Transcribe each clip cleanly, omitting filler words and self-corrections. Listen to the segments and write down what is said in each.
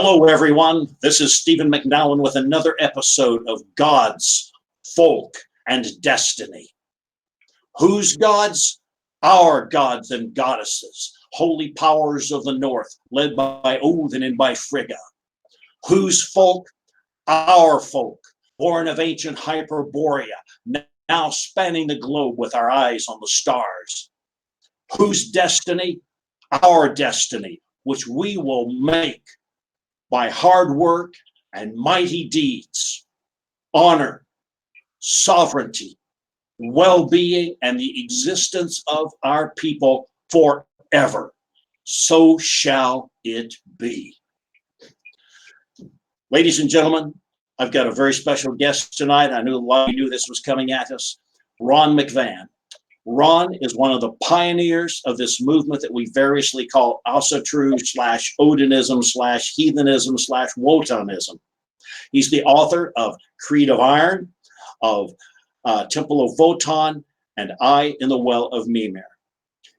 Hello, everyone. This is Stephen McNowan with another episode of Gods, Folk, and Destiny. Whose gods? Our gods and goddesses, holy powers of the north, led by Odin and by Frigga. Whose folk? Our folk, born of ancient Hyperborea, now spanning the globe with our eyes on the stars. Whose destiny? Our destiny, which we will make by hard work and mighty deeds, honor, sovereignty, well-being, and the existence of our people forever. So shall it be. Ladies and gentlemen, I've got a very special guest tonight. I knew a lot of you knew this was coming at us. Ron McVan. Ron is one of the pioneers of this movement that we variously call Authorship / Odinism / Heathenism / Wotanism. He's the author of Creed of Iron, of Temple of Wotan, and I in the Well of Mimir.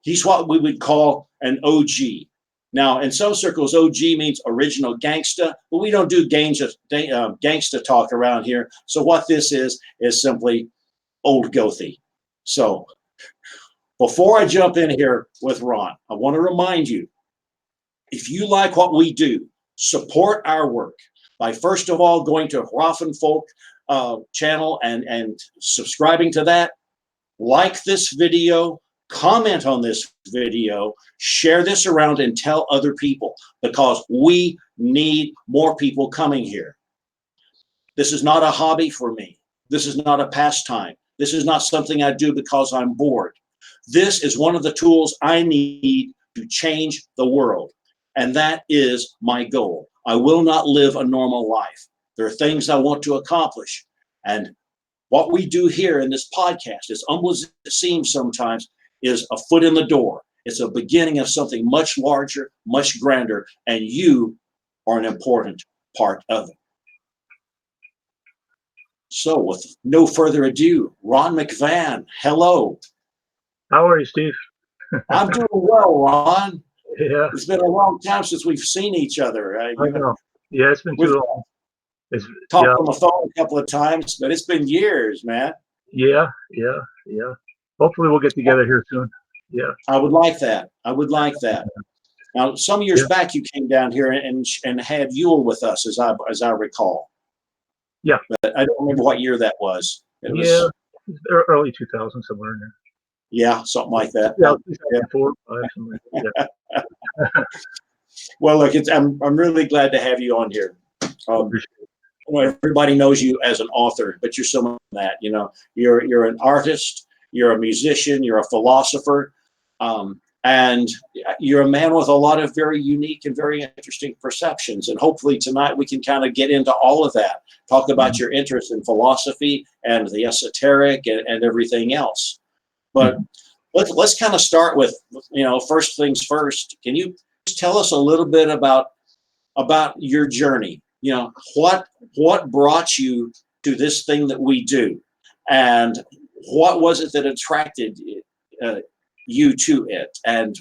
He's what we would call an OG. Now, in some circles, OG means original gangsta, but we don't do gangsta talk around here. So what this is simply old Gothy. So before I jump in here with Ron, I want to remind you, if you like what we do, support our work by first of all going to Raffenfolk channel and subscribing to that. Like this video, comment on this video, share this around and tell other people, because we need more people coming here. This is not a hobby for me. This is not a pastime. This is not something I do because I'm bored. This is one of the tools I need to change the world. And that is my goal. I will not live a normal life. There are things I want to accomplish. And what we do here in this podcast, as humble as it seems sometimes, is a foot in the door. It's a beginning of something much larger, much grander, and you are an important part of it. So with no further ado, Ron McVan, hello. How are you, Steve? I'm doing well, Ron. Yeah. It's been a long time since we've seen each other. I know. Yeah, it's been too long. We've talked on the phone a couple of times, but it's been years, man. Yeah. Hopefully we'll get together here soon. Yeah. I would like that. Now, some years back, you came down here and had Yule with us, as I recall. Yeah. But I don't remember what year that was. It was early 2000s, somewhere in there. Yeah, something like that. Yeah, 2004, something like that. Yeah. Well, look, I'm really glad to have you on here. Everybody knows you as an author, but you're so much than that. You're an artist, you're a musician, you're a philosopher, and you're a man with a lot of very unique and very interesting perceptions. And hopefully tonight we can kind of get into all of that, talk about your interest in philosophy and the esoteric and everything else. But let's kind of start with, first things first. Can you just tell us a little bit about your journey? What brought you to this thing that we do, and what was it that attracted you to it, and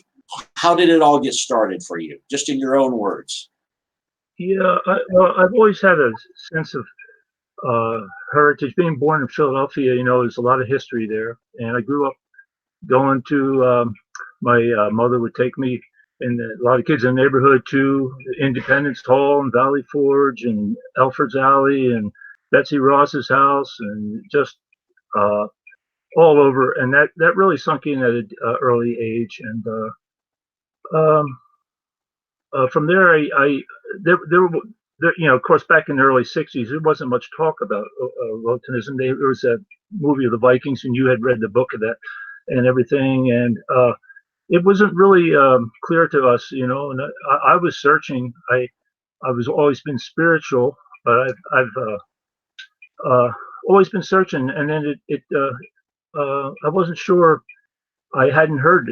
how did it all get started for you? Just in your own words. Yeah, I've always had a sense of heritage. Being born in Philadelphia, there's a lot of history there, and I grew up going to my mother would take me and a lot of kids in the neighborhood to Independence Hall and Valley Forge and Alfred's Alley and Betsy Ross's house and just all over. And that really sunk in at an early age. And from there, of course, back in the early 60s, there wasn't much talk about Wotanism. There was a movie of the Vikings, and you had read the book of that and everything. And it wasn't really clear to us, and I was searching. I was always been spiritual, but I've always been searching. And then I wasn't sure. I hadn't heard,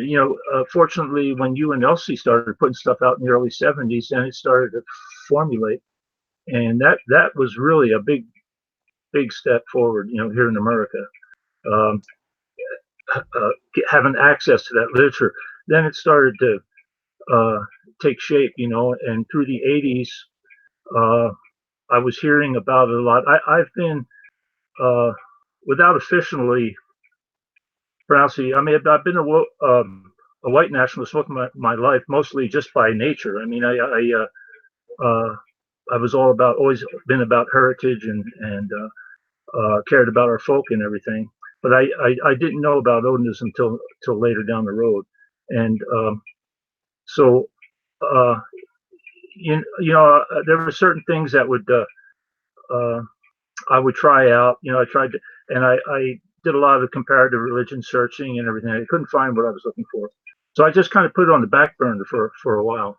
fortunately, when you and Elsie started putting stuff out in the early 70s, then it started to formulate. And that was really a big step forward, here in America. Having access to that literature. Then it started to take shape, and through the 80s, I was hearing about it a lot. I've been, without officially pronouncing, I mean, I've been a white nationalist most of my life, mostly just by nature. I mean, I was always been about heritage and cared about our folk and everything. But I didn't know about Odinism till later down the road, and so uh, there were certain things that uh, I would try out. I tried to, and I did a lot of comparative religion searching and everything. I couldn't find what I was looking for, so I just kind of put it on the back burner for a while,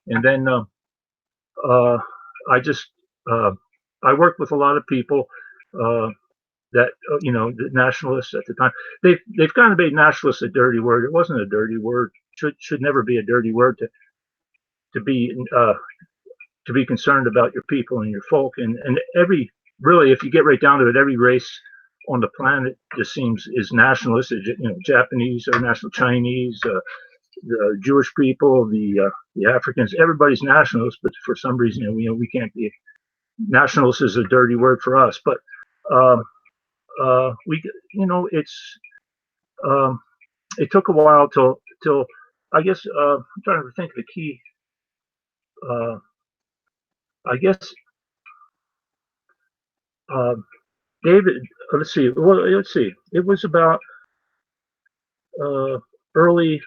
and then uh, I just uh, I worked with a lot of people. That the nationalists at the time, they've kind of made nationalists a dirty word. It wasn't a dirty word. Should never be a dirty word to be to be concerned about your people and your folk, and every really, if you get right down to it, every race on the planet just seems is nationalist. Japanese or national, Chinese, the Jewish people, the Africans, everybody's nationalist, but for some reason, we can't be. Nationalist is a dirty word for us, but um, we, it's it took a while till I guess I'm trying to think of the key. Uh, I guess uh, David. Let's see. Well, let's see. It was about uh, early.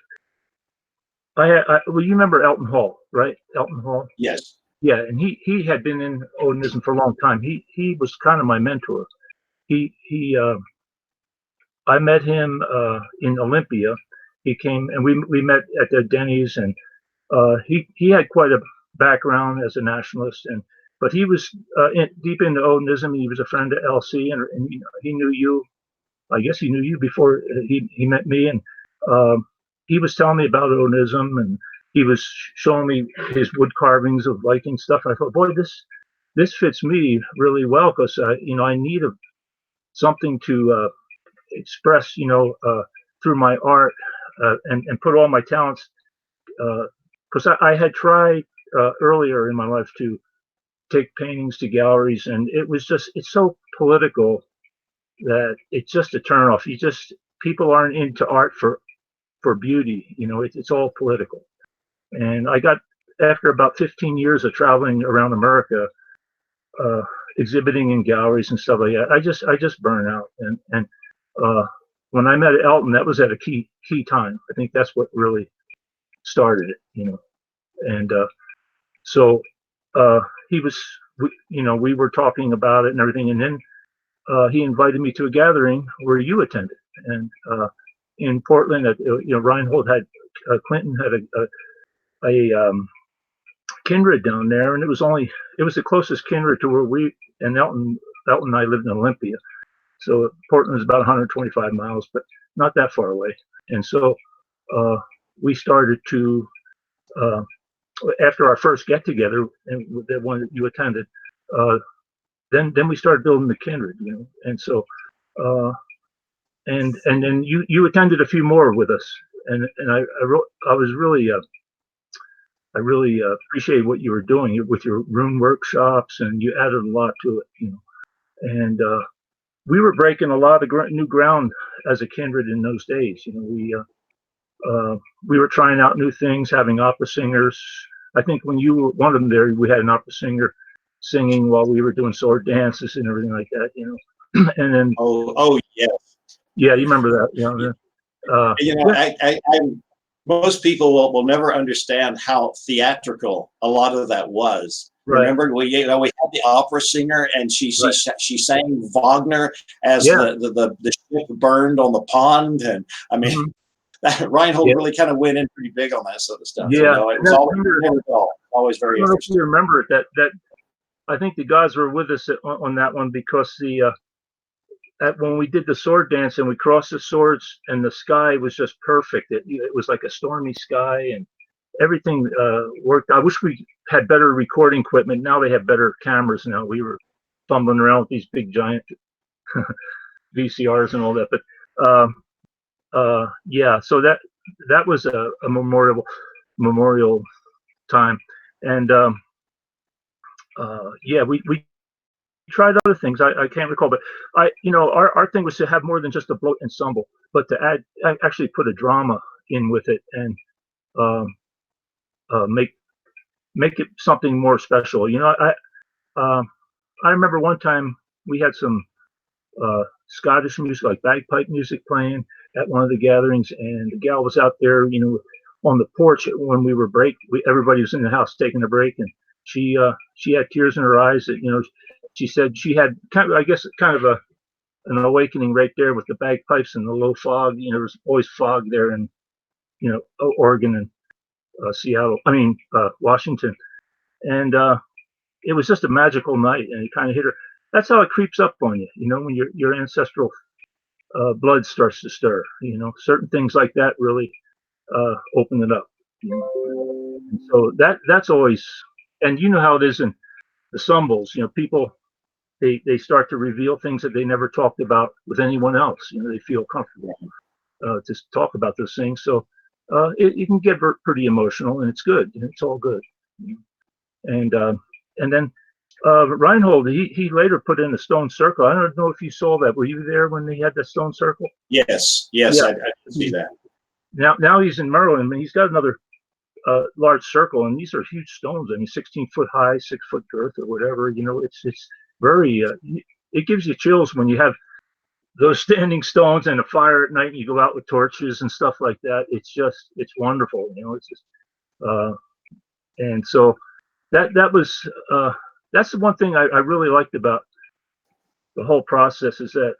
Well, you remember Elton Hall, right? Elton Hall. Yes. Yeah, and he had been in Odinism for a long time. He was kind of my mentor. He I met him in Olympia. He came and we met at the Denny's, and he had quite a background as a nationalist, but he was deep into Odinism. He was a friend of LC, and he knew you. I guess he knew you before he met me, and um, he was telling me about Odinism, and he was showing me his wood carvings of Viking stuff. I thought, boy, this fits me really well because I need something to express, through my art, and put all my talents. Because I had tried earlier in my life to take paintings to galleries, and it's so political that it's just a turnoff. People aren't into art for beauty. It's all political. And I got, after about 15 years of traveling around America, uh, exhibiting in galleries and stuff like that, I just burned out. And uh, when I met Elton, that was at a key time. I think that's what really started it. And so he was, we were talking about it and everything, and then he invited me to a gathering where you attended, and in Portland, Reinhold had Clinton had a kindred down there, and it was the closest kindred to where we and Elton and I lived in Olympia, so Portland is about 125 miles, but not that far away, and so uh, we started to. After our first get together, and the one that you attended, uh, then we started building the kindred, and so uh, and then you attended a few more with us, and I was really I really appreciate what you were doing with your room workshops, and you added a lot to it, and we were breaking a lot of new ground as a kindred in those days. We were trying out new things, having opera singers. I think when you were one of them there, we had an opera singer singing while we were doing sword dances and everything like that, And then Yes. yeah, you remember that, yeah. Most people will never understand how theatrical a lot of that was. Right. Remember, we had the opera singer, and she sang Wagner as Yeah. the ship burned on the pond, and I mean, Reinhold really kind of went in pretty big on that sort of stuff. Yeah, it was always very I don't know if interesting. you remember it. That I think the guys were with us on that one because when we did the sword dance and we crossed the swords and the sky was just perfect. It was like a stormy sky and everything worked. I wish we had better recording equipment. Now they have better cameras. Now we were fumbling around with these big giant VCRs and all that. But yeah, so that was a memorial time, and yeah, we tried other things. I can't recall, but our thing was to have more than just a bloat ensemble, but to actually put a drama in with it and um, make it something more special. I remember one time we had some Scottish music, like bagpipe music, playing at one of the gatherings, and the gal was out there, on the porch when we were everybody was in the house taking a break, and she had tears in her eyes. That she said she had I guess, kind of an awakening right there with the bagpipes and the low fog. There was always fog there in Oregon and Seattle. I mean Washington, and it was just a magical night, and it kind of hit her. That's how it creeps up on you, when your ancestral blood starts to stir. Certain things like that really open it up. And so that's always, and you know how it is in the symbols. People they start to reveal things that they never talked about with anyone else. They feel comfortable to talk about those things. So it can get pretty emotional, and it's good. It's all good. And then Reinhold, he later put in a stone circle. I don't know if you saw that. Were you there when they had the stone circle? Yes, yeah. I see that. Now he's in Maryland, and he's got another large circle, and these are huge stones. I mean, 16-foot high, 6-foot girth, or whatever. It's very. It gives you chills when you have those standing stones and a fire at night, and you go out with torches and stuff like that. It's wonderful. It's just, and so that was that's the one thing I really liked about the whole process, is that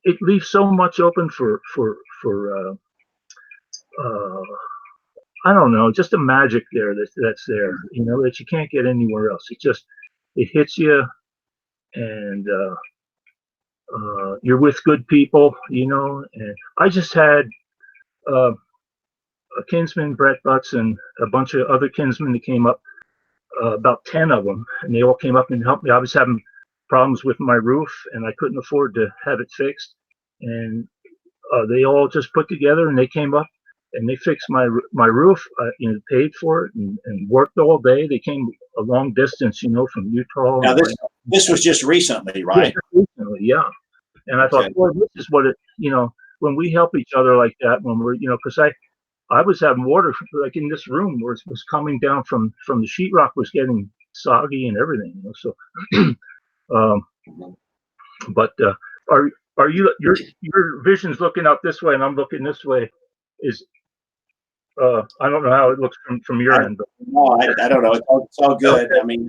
it leaves so much open for I don't know, just a magic there that's there, that you can't get anywhere else. It hits you, and you're with good people, and I just had a kinsman, Brett Butts, and a bunch of other kinsmen that came up, about 10 of them, and they all came up and helped me. I was having problems with my roof, and I couldn't afford to have it fixed, and they all just put together, and they came up and they fixed my roof, paid for it, and worked all day. They came a long distance, from Utah. Now this was just recently, right? Yeah, recently, yeah. And I thought, boy, this is what when we help each other like that, when we're, because I was having water like in this room where it was coming down from the sheetrock, was getting soggy and everything. So, but are you your vision's looking out this way and I'm looking this way? Is I don't know how it looks from your end. But. No, I don't know. It's all good. Okay. I mean,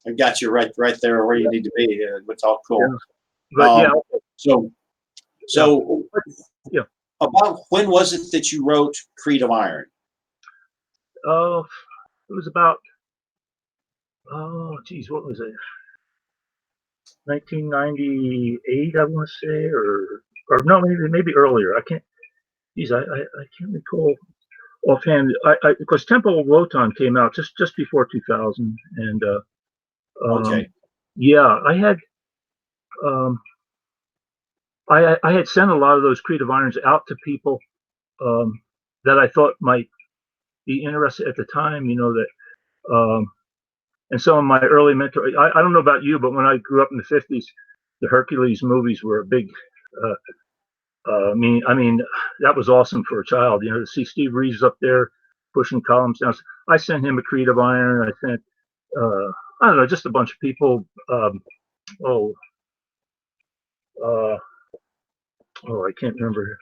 I got you right there where you need to be. It's all cool. Yeah. But So about when was it that you wrote Creed of Iron? It was about what was it? 1998, I want to say, or no, maybe earlier. I can't recall offhand. Because Temple of Wotan came out just before 2000, and okay. Yeah, I had I had sent a lot of those Creed of Irons out to people that I thought might be interested at the time. That and some of my early mentors. I don't know about you, but when I grew up in the 50s, the Hercules movies were a big. I mean, that was awesome for a child. To see Steve Reeves up there pushing columns down. I sent him a Creed of Iron. I sent I don't know, just a bunch of people. I can't remember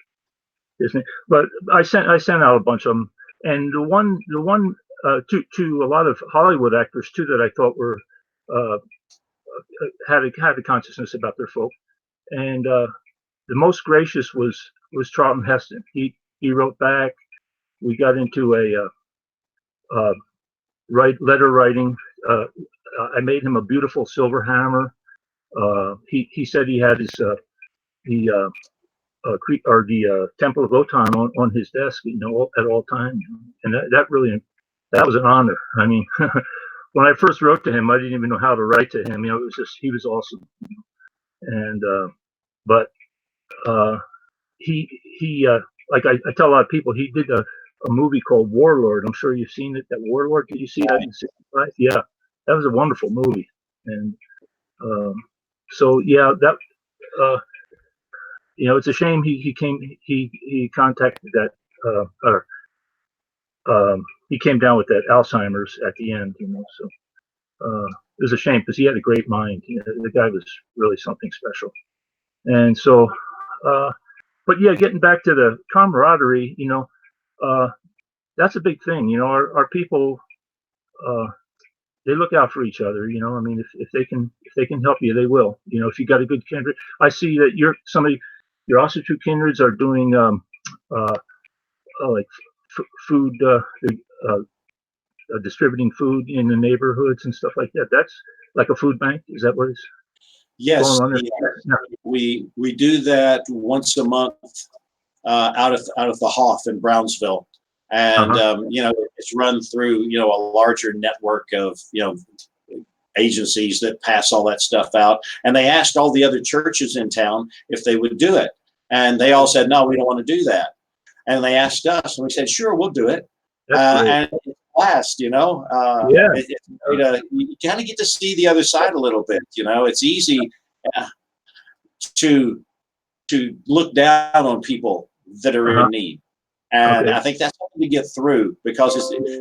his name, but I sent out a bunch of them, and the one to a lot of Hollywood actors too that I thought were had a consciousness about their folk, and the most gracious was Charlton Heston. He wrote back. We got into a letter writing. I made him a beautiful silver hammer. He said he had his the Temple of Wotan on his desk, at all times, and that was an honor. I mean, when I first wrote to him, I didn't even know how to write to him. It was just, he was awesome, and but he like I tell a lot of people, he did a a movie called Warlord. I'm sure you've seen it. That Warlord, did you see that in '65? Yeah, that was a wonderful movie. And so yeah, that it's a shame he contacted that or he came down with that Alzheimer's at the end. So it was a shame because he had a great mind. The guy was really something special. And so, but yeah, getting back to the camaraderie, that's a big thing. Our people, they look out for each other. I mean, if they can help you, they will. If you got a good kindred, I see that you're also two kindreds are doing like food, distributing food in the neighborhoods and stuff like that. That's like a food bank. Is that what is Yes, going on there? Yeah. we do that once a month out of the Hoff in Brownsville, and it's run through a larger network of agencies that pass all that stuff out. And they asked all the other churches in town if they would do it, and they all said no, we don't want to do that. And they asked us, and we said sure, we'll do it. And it's blast, you kind of get to see the other side a little bit. It's easy to look down on people that are in need, and I think that's something to get through, because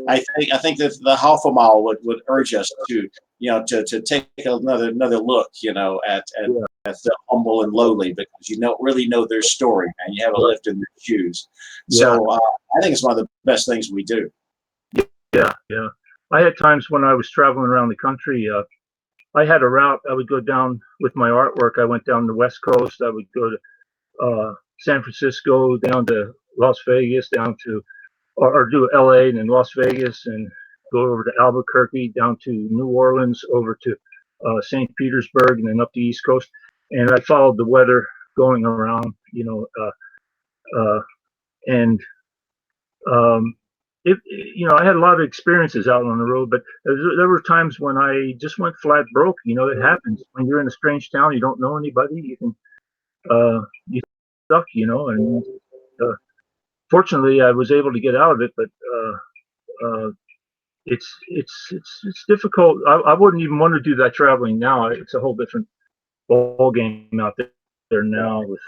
I think that the Hoffamal would urge us to to take another look at the humble and lowly, because you don't really know their story, and you haven't lived in their shoes. So I think it's one of the best things we do. Yeah. I had times when I was traveling around the country. I had a route. I would go down with my artwork. I went down the West Coast. I would go to San Francisco, down to Las Vegas, down to or do LA and then Las Vegas, and go over to Albuquerque, down to New Orleans, over to St. Petersburg, and then up the East Coast. And I followed the weather going around, and I had a lot of experiences out on the road, but there were times when I just went flat broke. It happens when you're in a strange town. You don't know anybody. You can you stuck, and fortunately I was able to get out of it. But it's difficult. I wouldn't even want to do that traveling now. It's a whole different ball game out there now with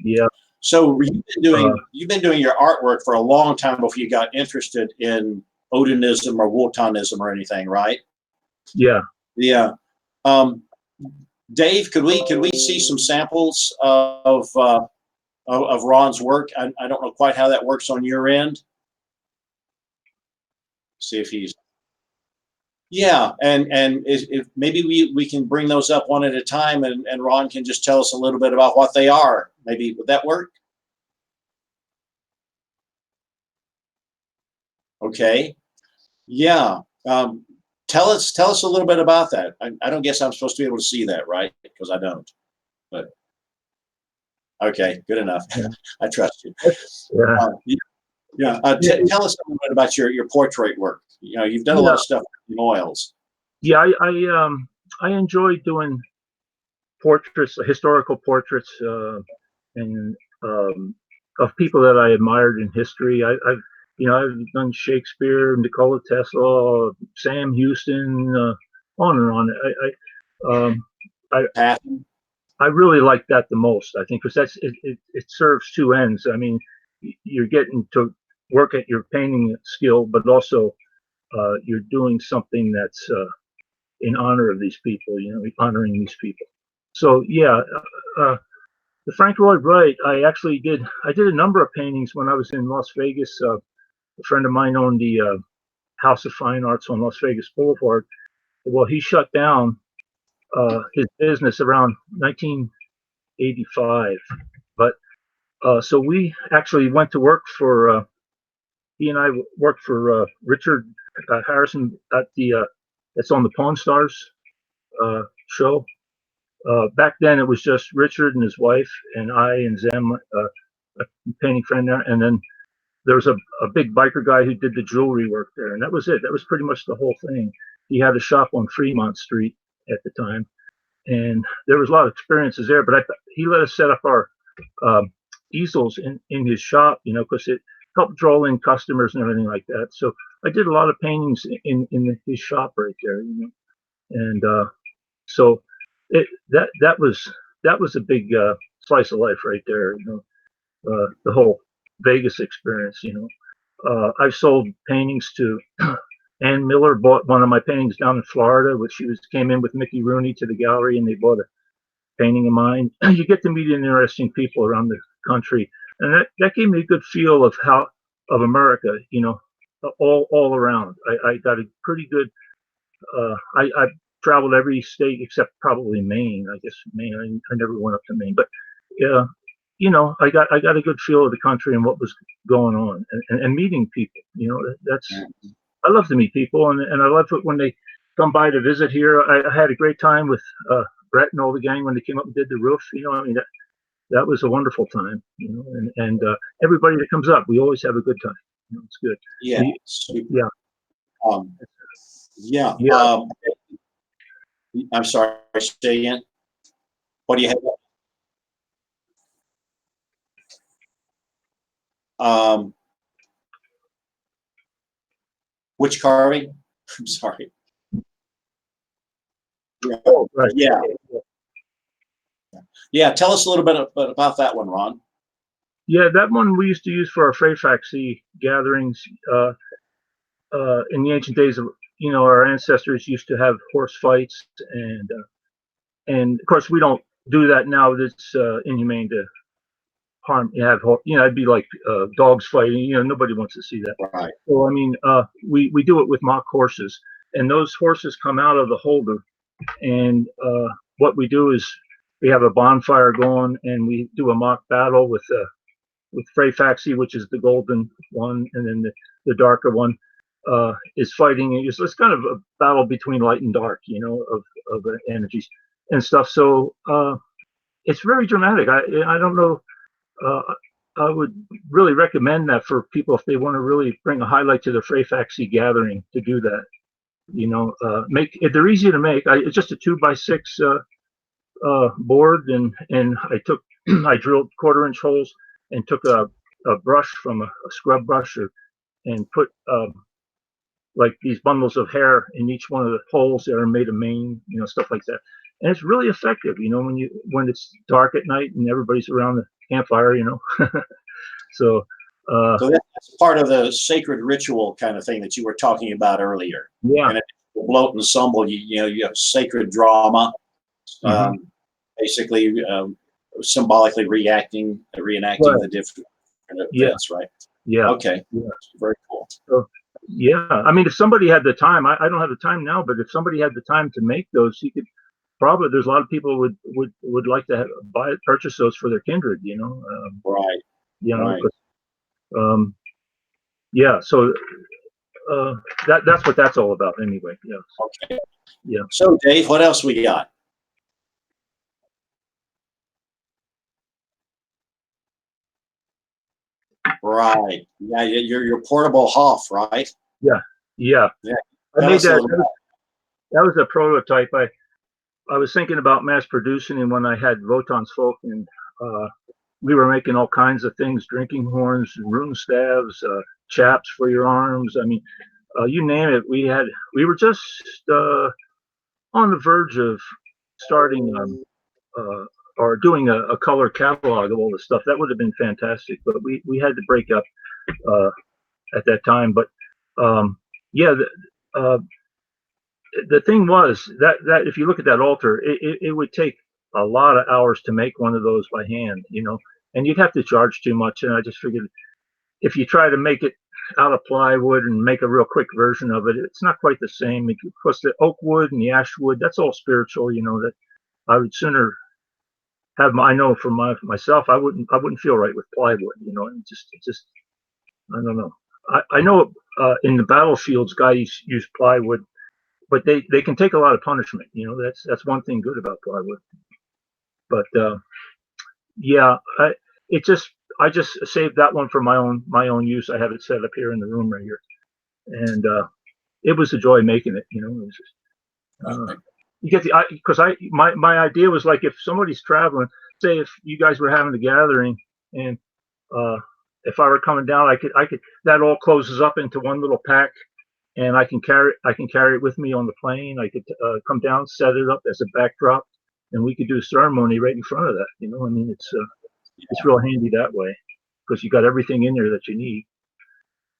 yeah. So you've been doing your artwork for a long time before you got interested in Odinism or Wotanism or anything, right? Yeah. Yeah. Dave, could we see some samples of Ron's work? I don't know quite how that works on your end. See if he's. Yeah, and if maybe we can bring those up one at a time, and Ron can just tell us a little bit about what they are. Maybe would that work? Okay. Yeah. Tell us a little bit about that. I don't guess I'm supposed to be able to see that, right? Because I don't. But okay, good enough. I trust you. Tell us a little bit about your portrait work. You've done a lot of stuff in oils. Yeah, I enjoy doing portraits, historical portraits, and of people that I admired in history. I've done Shakespeare, Nikola Tesla, Sam Houston, on and on. I really like that the most. I think because it serves two ends. I mean, you're getting to work at your painting skill, but also you're doing something that's in honor of these people. Honoring these people. So yeah, the Frank Lloyd Wright. I did a number of paintings when I was in Las Vegas. A friend of mine owned the House of Fine Arts on Las Vegas Boulevard. Well, he shut down his business around 1985. But so we actually went to work for. He and I worked for Richard Harrison at the that's on the Pawn Stars show. Back then, it was just Richard and his wife and I and Zem, a painting friend there, and then there was a big biker guy who did the jewelry work there, and that was it. That was pretty much the whole thing. He had a shop on Fremont Street at the time, and there was a lot of experiences there. But he let us set up our easels in his shop, because it helped draw in customers and everything like that. So I did a lot of paintings in his shop right there, and so that was a big slice of life right there, the whole Vegas experience, I've sold paintings to Ann Miller bought one of my paintings down in Florida, which came in with Mickey Rooney to the gallery, and they bought a painting of mine. You get to meet interesting people around the country, and that gave me a good feel of America, all around. I got a pretty good. I traveled every state except probably Maine. I guess Maine. I never went up to Maine, but I got a good feel of the country and what was going on, and meeting people. That's I love to meet people, and I love it when they come by to visit here. I had a great time with Brett and all the gang when they came up and did the roof. That was a wonderful time. And everybody that comes up, we always have a good time. It's good. Yeah. Yeah. Yeah. Yeah. I'm sorry. Say again. What do you have? Which carving? I'm sorry. Oh, right. Yeah. Yeah. Tell us a little bit about that one, Ron. Yeah, that one we used to use for our Freyfaxi gatherings in the ancient days. Our ancestors used to have horse fights, and of course we don't do that now. It's inhumane to harm. It'd be like dogs fighting. Nobody wants to see that. Right. So I mean, we do it with mock horses, and those horses come out of the holder, and what we do is we have a bonfire going, and we do a mock battle with Freyfaxi, which is the golden one, and then the darker one is fighting. It's kind of a battle between light and dark, of energies and stuff. So it's very dramatic. I don't know. I would really recommend that for people if they want to really bring a highlight to the Freyfaxi gathering to do that. They're easy to make. It's just a 2x6 board, and I drilled 1/4-inch holes and took a brush from a scrub brush and put like these bundles of hair in each one of the holes that are made of mane, stuff like that. And it's really effective, when it's dark at night and everybody's around the campfire, So that's part of the sacred ritual kind of thing that you were talking about earlier. Yeah. And bloat and stumble, you have sacred drama, basically symbolically reenacting the different events, right? Yeah. Okay. Yeah. Very cool. So, yeah. I mean, if somebody had the time, I don't have the time now, but if somebody had the time to make those, he could probably. There's a lot of people would like to purchase those for their kindred. Right. Right. Yeah. So that's what that's all about, anyway. Yeah. Okay. Yeah. So, Dave, what else we got? Right. Yeah. Your portable Hoff, right? Yeah. Yeah. Yeah. I made that. That was a prototype. I was thinking about mass producing, and when I had Wotan's folk, and we were making all kinds of things: drinking horns, rune staves, chaps for your arms. I mean, you name it. We were just on the verge of starting or doing a color catalog of all this stuff. That would have been fantastic, but we had to break up at that time. But yeah, the thing was that if you look at that altar, it would take a lot of hours to make one of those by hand, and you'd have to charge too much. And I just figured if you try to make it out of plywood and make a real quick version of it, it's not quite the same. Because the oak wood and the ash wood, that's all spiritual, that I would sooner have I know for myself, I wouldn't feel right with plywood, and just I don't know. I know in the battlefields, guys use plywood, but they can take a lot of punishment. That's one thing good about plywood. But yeah, I just saved that one for my own use. I have it set up here in the room right here, and it was a joy making it. It was just, you get because my idea was like if somebody's traveling, say if you guys were having a gathering And if I were coming down, I could. That all closes up into one little pack, and I can carry it with me on the plane. I could come down, set it up as a backdrop, and we could do a ceremony right in front of that. You know, I mean, it's real handy that way because you got everything in there that you need.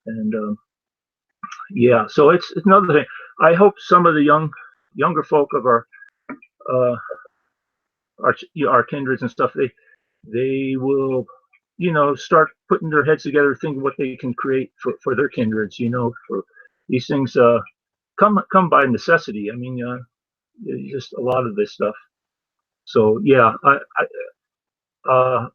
And yeah, so it's another thing. I hope some of the younger folk of uh, our kindreds and stuff, they will, you know, start putting their heads together, thinking what they can create for their kindreds. You know, for these things come by necessity. I mean, just a lot of this stuff. So yeah, I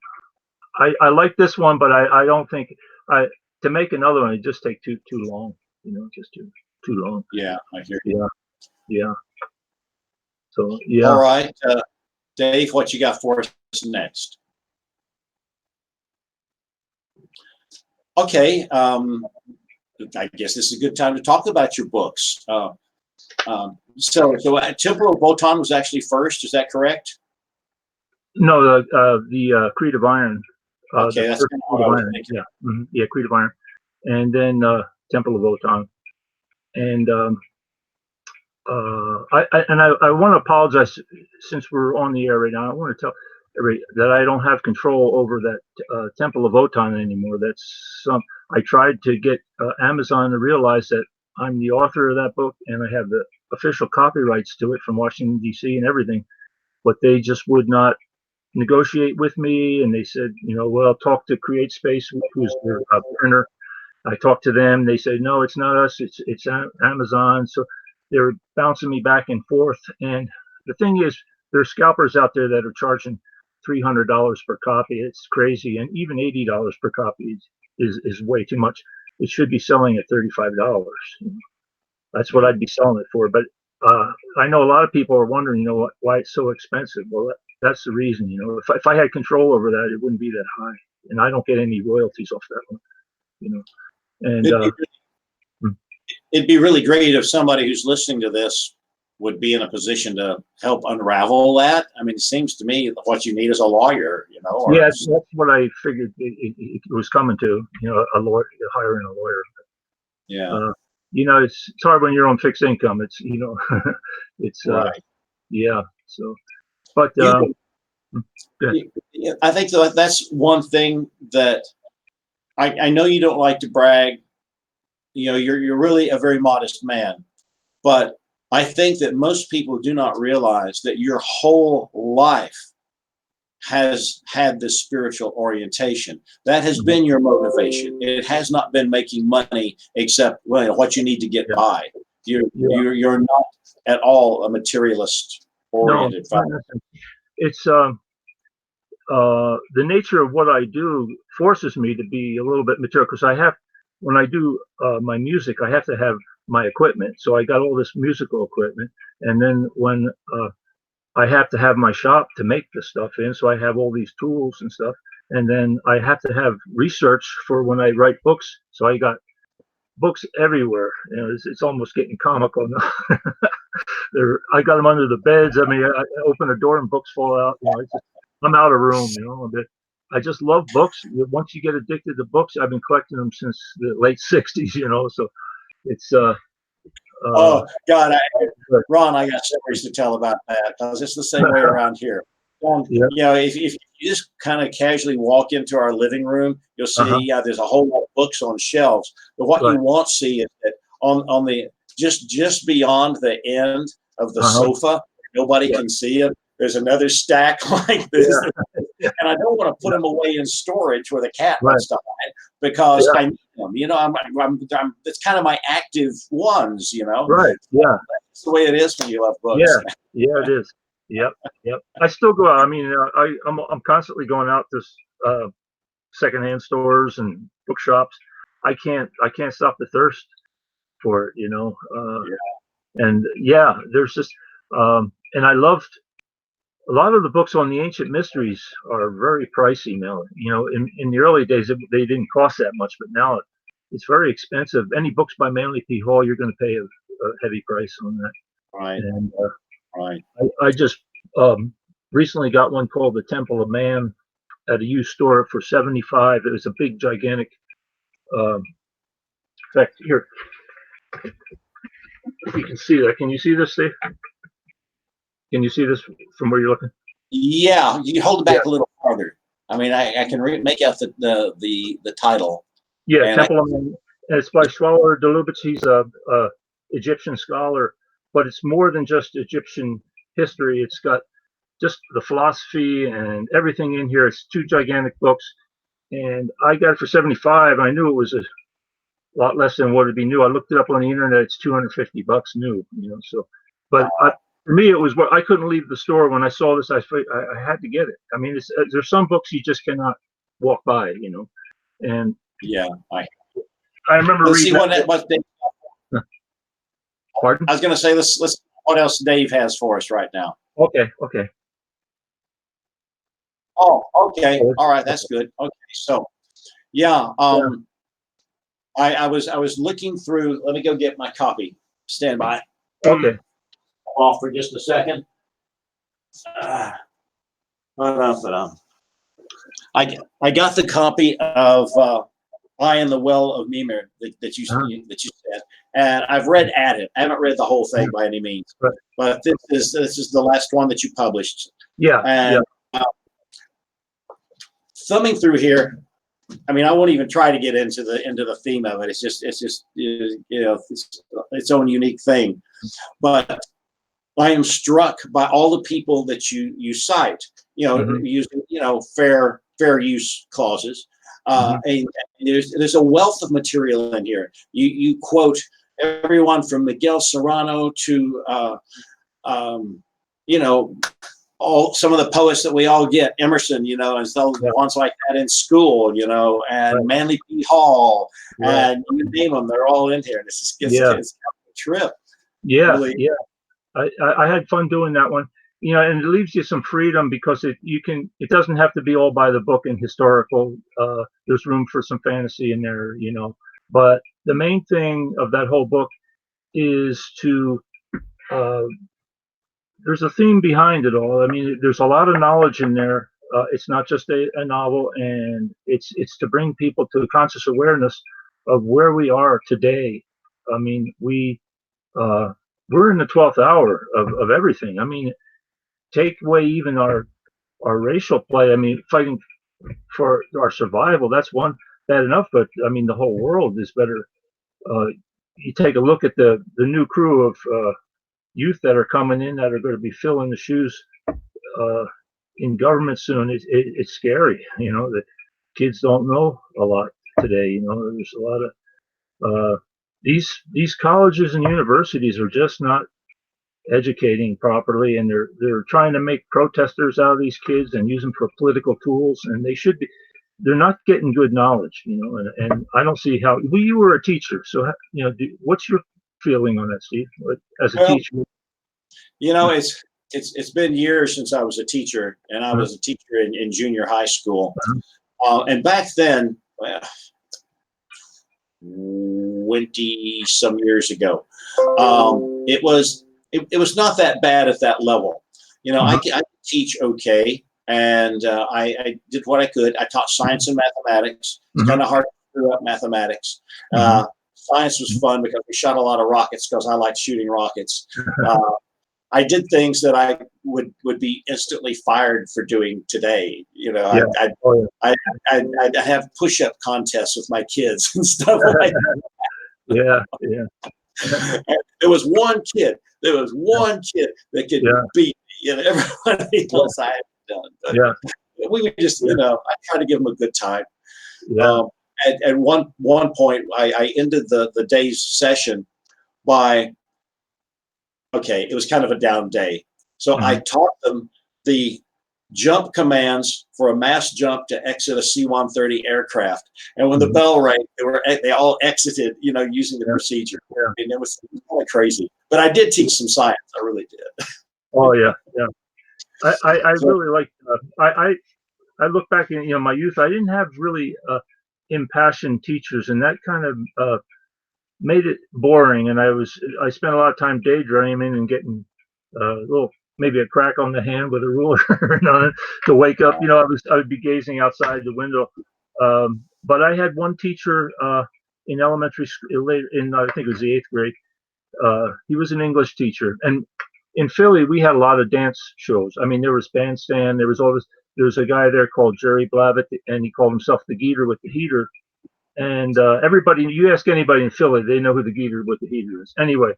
like this one, but I don't think I to make another one it just take too long. You know, just too long. Yeah, I hear you. Yeah, yeah. So All yeah. right, Dave, what you got for us next? Okay, I guess this is a good time to talk about your books. So Temple of Wotan was actually first. Is that correct? No, the Creed of Iron. Okay, that's kind of what I was thinking. Yeah, yeah, Creed of Iron, and then Temple of Wotan, and I want to apologize since we're on the air right now. I want to tell everybody that I don't have control over that Temple of Wotan anymore. I tried to get Amazon to realize that I'm the author of that book and I have the official copyrights to it from Washington D.C. and everything, but they just would not negotiate with me. And they said, you know, well, talk to Create Space, who's their printer. I talked to them. They said, no, it's not us. It's Amazon. So they're bouncing me back and forth. And the thing is, there's scalpers out there that are charging $300 per copy. It's crazy. And even $80 per copy is way too much. It should be selling at $35. That's what I'd be selling it for. But I know a lot of people are wondering, you know, why it's so expensive. Well, that's the reason. You know, if I had control over that, it wouldn't be that high. And I don't get any royalties off that one. You know. And it'd be really great if somebody who's listening to this would be in a position to help unravel that. I mean, it seems to me that what you need is a lawyer, you know. Yeah, that's what I figured it was coming to, you know, a lawyer, hiring a lawyer. Yeah. You know, it's hard when you're on fixed income. It's, you know, it's, right. Yeah. So, but I think that's one thing that I know you don't like to brag. You know, you're really a very modest man, but I think that most people do not realize that your whole life has had this spiritual orientation. That has been your motivation. It has not been making money, except what you need to get by. You're not at all a materialist oriented. No, it's the nature of what I do forces me to be a little bit material because when I do my music, I have to have my equipment. So I got all this musical equipment, and then when I have to have my shop to make the stuff in, so I have all these tools and stuff, and then I have to have research for when I write books. So I got books everywhere. You know, it's almost getting comical now. I got them under the beds. I mean, I open a door and books fall out. You know, I'm out of room. You know, I just love books. Once you get addicted to books, I've been collecting them since the late '60s. You know, so it's oh God, Ron, I got stories to tell about that because it's the same way around here. You know, if you just kind of casually walk into our living room, you'll see there's a whole lot of books on shelves. But what you won't see is that on the just beyond the end of the sofa, nobody can see it. There's another stack like this, and I don't want to put them away in storage where the cat wants to hide because I need them. You know, I'm it's kind of my active ones. You know, right? Yeah, that's the way it is when you love books. Yeah, it is. Yep. I still go out. I mean, I'm constantly going out to secondhand stores and bookshops. I can't stop the thirst for it. You know, and there's just and I loved. A lot of the books on the ancient mysteries are very pricey now. You know, in the early days, they didn't cost that much, but now it's very expensive. Any books by Manly P. Hall, you're going to pay a heavy price on that. Right. And right. I just recently got one called The Temple of Man at a used store for 75. It was a big, gigantic. In fact, here, if you can see that. Can you see this, Steve? Can you see this from where you're looking? Yeah, you hold it back a little farther. I mean, I can make out the title. Yeah, Temple of Man. It's by Schwaller de Lubitz. He's a Egyptian scholar, but it's more than just Egyptian history. It's got just the philosophy and everything in here. It's 2 gigantic books, and I got it for 75. I knew it was a lot less than what it'd be new. I looked it up on the internet. It's $250 new, So, but for me, it was what I couldn't leave the store when I saw this. I had to get it. I mean, there's some books you just cannot walk by, and yeah, I remember let's reading. See what Dave, pardon? I was going to say, let's see what else Dave has for us right now. Okay. Oh, okay. All right, that's good. Okay, so yeah, I was looking through. Let me go get my copy. Stand by. Okay. Off for just a second. I got the copy of I in the Well of Mimir that you said, and I've read at it. I haven't read the whole thing by any means, but this is the last one that you published. Yeah. And thumbing through here, I mean, I won't even try to get into the theme of it. It's just its own unique thing. But I am struck by all the people that you cite. Using fair use clauses. And there's a wealth of material in here. You quote everyone from Miguel Serrano to all some of the poets that we all get, Emerson, and ones like that in school, and Manly P. Hall, and you name them, they're all in here. And it's just it's a trip. Yeah, really. Yeah. I had fun doing that one, and it leaves you some freedom because it doesn't have to be all by the book and historical. There's room for some fantasy in there, but the main thing of that whole book is to there's a theme behind it all. I mean, there's a lot of knowledge in there. It's not just a novel, and it's to bring people to a conscious awareness of where we are today. I mean, we're in the 12th hour of everything. I mean, take away even our racial play. I mean, fighting for our survival, that's one bad enough, but I mean, the whole world is better. You take a look at the new crew of youth that are coming in that are going to be filling the shoes in government soon. It's scary, that kids don't know a lot today. There's a lot of these colleges and universities are just not educating properly, and they're trying to make protesters out of these kids and use them for political tools, and they're not getting good knowledge, and I don't see how. You were a teacher, so what's your feeling on that, Steve, as a teacher? It's been years since I was a teacher, and I was a teacher in junior high school, and back then, 20 some years ago, it was not that bad at that level. I could teach okay, and I did what I could. I taught science and mathematics. It's kind of hard to screw up mathematics. Science was fun because we shot a lot of rockets because I liked shooting rockets. I did things that I would be instantly fired for doing today. I'd have push-up contests with my kids and stuff like that. There was one kid that could beat me. Everybody else I had done. But we would just, I tried to give them a good time. At one point, I ended the day's session by, it was kind of a down day. So I taught them the jump commands for a mass jump to exit a C-130 aircraft. And when the bell rang, they all exited, using the procedure. And it was kind of crazy. But I did teach some science. I really did. Oh, yeah. I really like, I look back in, my youth, I didn't have really impassioned teachers, and that kind of made it boring. And I spent a lot of time daydreaming and getting a little maybe a crack on the hand with a ruler to wake up. I would be gazing outside the window. But I had one teacher in elementary school, later in I think it was the 8th grade. He was an English teacher, and in Philly we had a lot of dance shows. I mean, there was bandstand, there was all this. There was a guy there called Jerry Blavitt, and he called himself the Geeter with the Heater. And everybody, you ask anybody in Philly, they know who the Geeter with the Heater is. Anyway,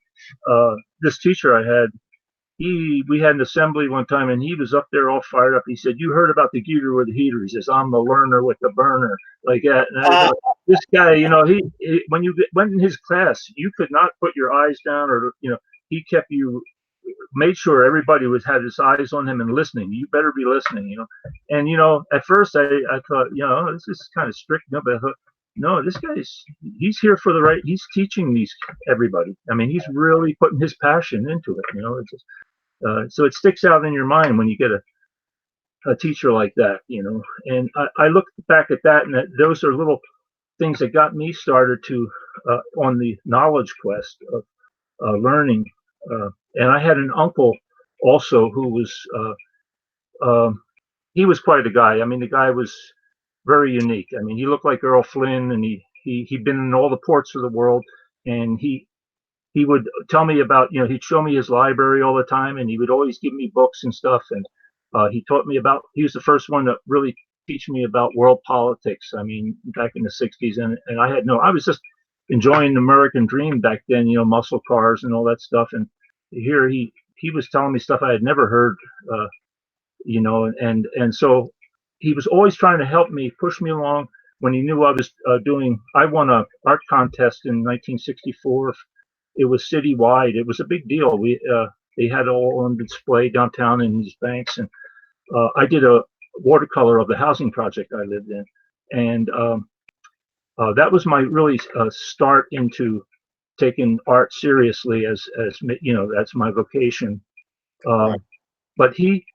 this teacher I had, we had an assembly one time, and he was up there all fired up. He said, "You heard about the Geeter with the Heater?" He says, "I'm the learner with the burner," like that. And I thought, this guy, he when you went in his class, you could not put your eyes down, or he kept you, made sure everybody had his eyes on him and listening. You better be listening, And at first I thought, this is kind of strict, but I thought, no, this he's here for the right. He's teaching everybody. I mean, he's really putting his passion into it. It's just, so it sticks out in your mind when you get a teacher like that. And I look back at that, and those are little things that got me started on the knowledge quest of learning. And I had an uncle also who was he was quite a guy. I mean, the guy was very unique. I mean, he looked like Earl Flynn, and he'd been in all the ports of the world, and he would tell me about, he'd show me his library all the time, and he would always give me books and stuff. And he taught me he was the first one to really teach me about world politics. I mean, back in the 60s, and I was just enjoying the American dream back then, muscle cars and all that stuff. And here he was telling me stuff I had never heard, and so he was always trying to help me, push me along. When he knew I was I won a art contest in 1964. It was citywide. It was a big deal. They had it all on display downtown in these banks, and I did a watercolor of the housing project I lived in, and that was my really start into taking art seriously as that's my vocation. But he,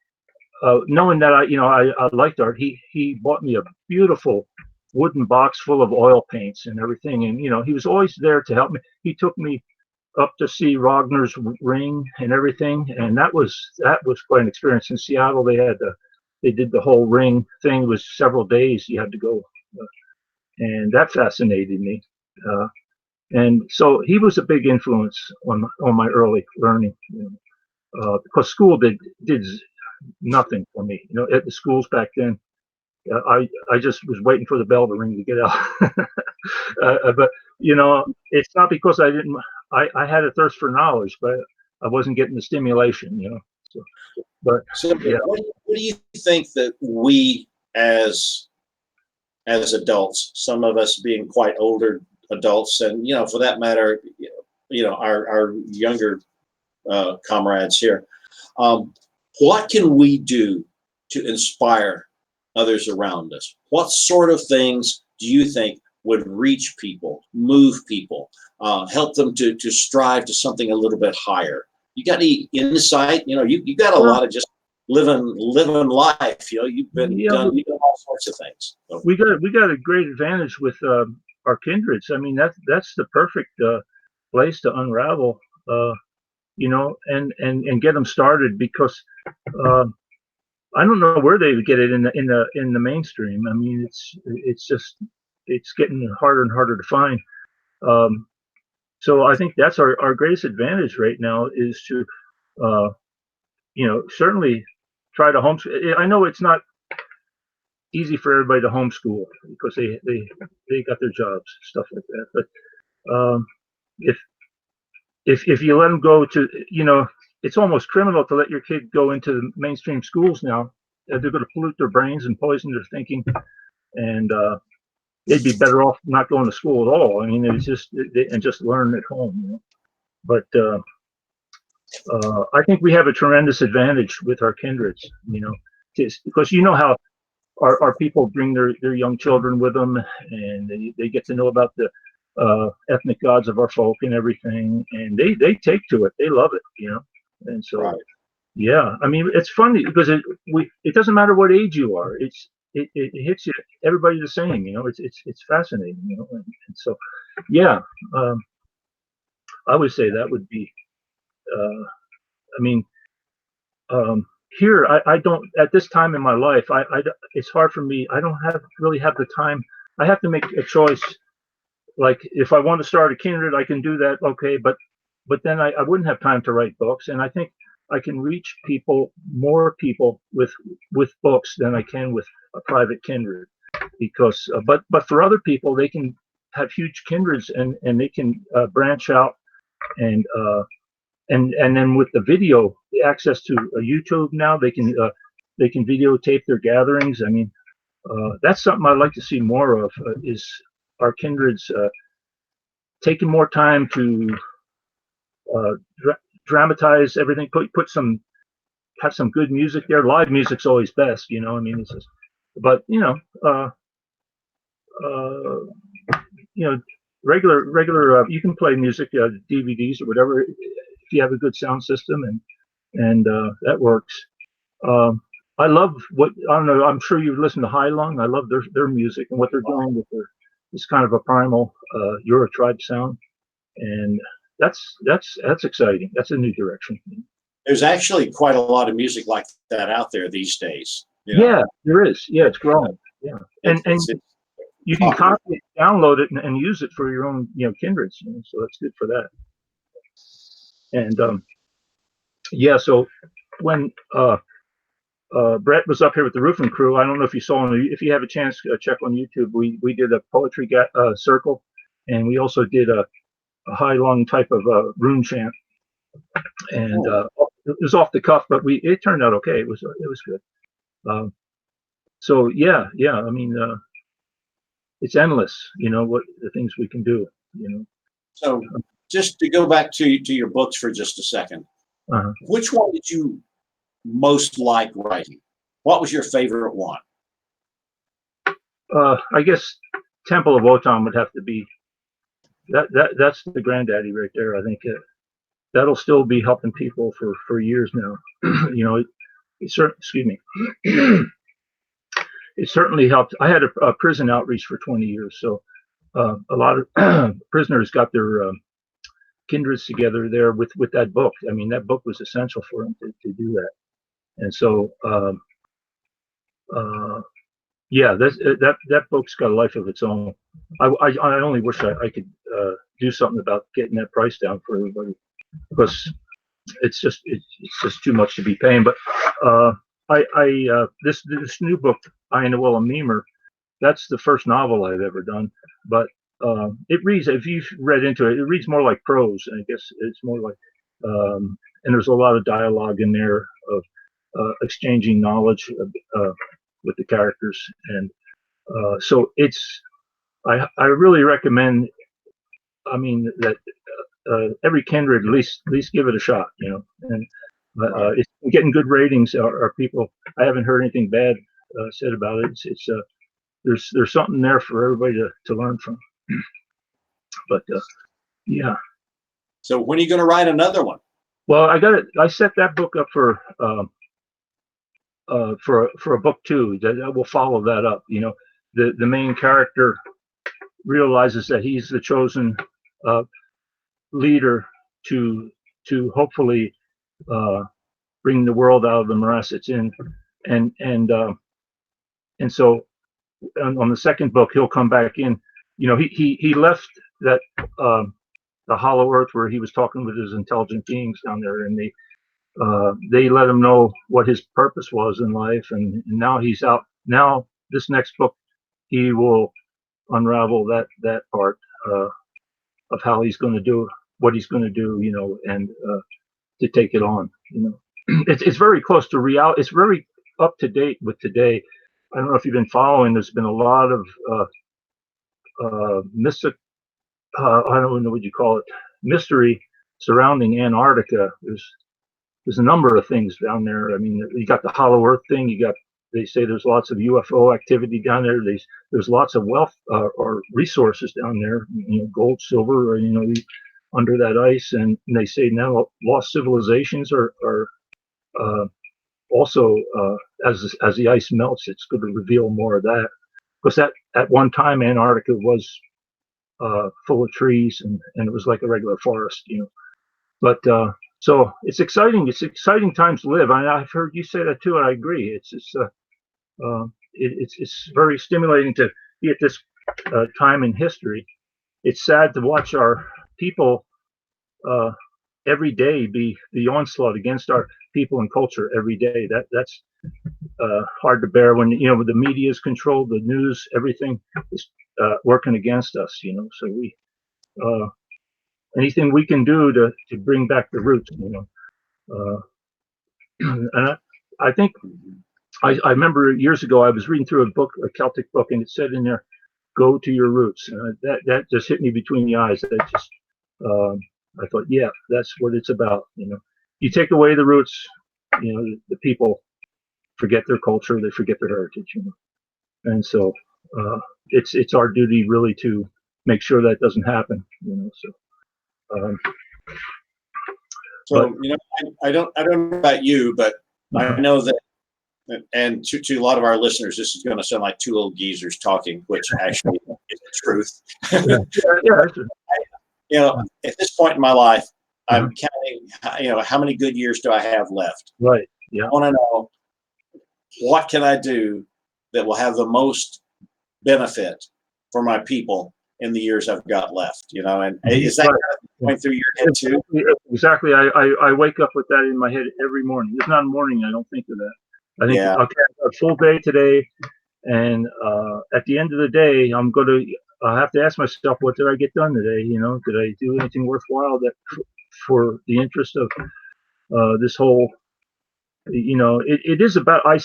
knowing that I liked art, he bought me a beautiful wooden box full of oil paints and everything, and he was always there to help me. He took me up to see Wagner's Ring and everything, and that was quite an experience. In Seattle, they did the whole Ring thing. It was several days you had to go, and that fascinated me. And so he was a big influence on my early learning, because school did nothing for me. At the schools back then, I just was waiting for the bell to ring to get out. But it's not because I didn't. I had a thirst for knowledge, but I wasn't getting the stimulation. So yeah. What do you think that we as adults, some of us being quite older adults, and for that matter, our younger comrades here, what can we do to inspire others around us? What sort of things do you think would reach people, move people, help them to strive to something a little bit higher? You got any insight? You got a lot of just living life. You've done all sorts of things. So. We got a great advantage with our Kindreds. I mean, that's the perfect place to unravel, and get them started, because I don't know where they would get it in the mainstream. I mean, it's getting harder and harder to find. So I think that's our greatest advantage right now, is to certainly try to homeschool. I know it's not easy for everybody to homeschool because they got their jobs, stuff like that. But if you let them go to, it's almost criminal to let your kid go into the mainstream schools now. They're going to pollute their brains and poison their thinking, and they'd be better off not going to school at all. I mean, it's just learn at home. But I think we have a tremendous advantage with our Kindreds, because how our people bring their young children with them, and they get to know about the ethnic gods of our folk and everything, and they take to it. They love it, and so right. Yeah, I mean, it's funny because it doesn't matter what age you are. It hits you, everybody the same. It's fascinating. And so yeah, I would say that would be. I mean, here, I don't, at this time in my life, it's hard for me. I don't really have the time. I have to make a choice. Like if I want to start a Kindred, I can do that. Okay. But then I wouldn't have time to write books. And I think I can reach more people with books than I can with a private Kindred, because, but for other people, they can have huge Kindreds and they can branch out and, and then with the video, the access to YouTube now, they can videotape their gatherings. I mean, that's something I'd like to see more of, is our Kindreds taking more time to dramatize everything, have some good music there. Live music's always best, you know. I mean, it's just, but you know, regular. You can play music, DVDs or whatever, if you have a good sound system, and that works. I love I don't know. I'm sure you've listened to High Lung. I love their music and what they're doing with this kind of a primal Euro tribe sound, and that's exciting. That's a new direction. There's actually quite a lot of music like that out there these days. You know? Yeah, there is. Yeah, it's growing. Yeah, and you can copy it, download it, and use it for your own, Kindreds. So that's good for that. And yeah, so when Brett was up here with the roofing crew, I don't know if you saw him. If you have a chance, check on YouTube. We did a poetry circle, and we also did a High Lung type of rune chant. And it was off the cuff, but it turned out okay. It was good. So yeah. I mean, it's endless. What the things we can do. So just to go back to your books for just a second, which one did you most like writing? What was your favorite one? I guess Temple of Wotan would have to be that's the granddaddy right there. I think that'll still be helping people for years now. Excuse me. It certainly helped. I had a prison outreach for 20 years, so a lot of prisoners got their kindreds together there with that book. I mean, that book was essential for them to do that. And so, yeah, that book's got a life of its own. I only wish I could do something about getting that price down for everybody, because it's just too much to be paying. But this new book, I and the Well of Mimer, that's the first novel I've ever done. But it reads, if you've read into it, it reads more like prose. I guess it's more like, and there's a lot of dialogue in there of exchanging knowledge with the characters, and so I really recommend. I mean that every Kindred at least give it a shot, and it's getting good ratings. Are people? I haven't heard anything bad said about it. It's there's something there for everybody to learn from. But yeah. So when are you going to write another one? Well, I set that book up for a book 2 that will follow that up. The main character realizes that he's the chosen leader to hopefully bring the world out of the morass it's in, and so on the second book he'll come back in. He left that the hollow earth where he was talking with his intelligent beings down there, and they let him know what his purpose was in life, and now he's out. Now this next book, he will unravel that part of how he's going to do what he's going to do, and to take it on. It's very close to reality. It's very up to date with today. I don't know if you've been following. There's been a lot of mystic. I don't know what you call it. Mystery surrounding Antarctica. There's a number of things down there. I mean, you got the hollow earth thing. They say there's lots of UFO activity down there. There's lots of wealth or resources down there. Gold, silver, under that ice. And they say now lost civilizations are also as the ice melts, it's going to reveal more of that. Because at one time Antarctica was full of trees and it was like a regular forest, But So it's exciting. It's exciting times to live. I've heard you say that too, and I agree. It's very stimulating to be at this time in history. It's sad to watch our people every day be the onslaught against our people and culture every day. That's hard to bear when the media is controlled, the news, everything is working against us. So we anything we can do to bring back the roots. And I think I remember years ago I was reading through a Celtic book, and it said in there, "Go to your roots." That just hit me between the eyes. That just I thought, yeah, that's what it's about. You take away the roots, the people forget their culture, they forget their heritage. And so it's our duty really to make sure that doesn't happen. So I don't know about you, but I know that, and to a lot of our listeners, this is going to sound like two old geezers talking, which actually is the truth. At this point in my life, I'm counting, how many good years do I have left? Right. Yeah. I want to know, what can I do that will have the most benefit for my people in the years I've got left? And is that going through your head too? Exactly. I wake up with that in my head every morning. It's not a morning I don't think of that. I think, okay, a full day today, and at the end of the day, I have to ask myself, what did I get done today? Did I do anything worthwhile that for the interest of this whole? It is about. I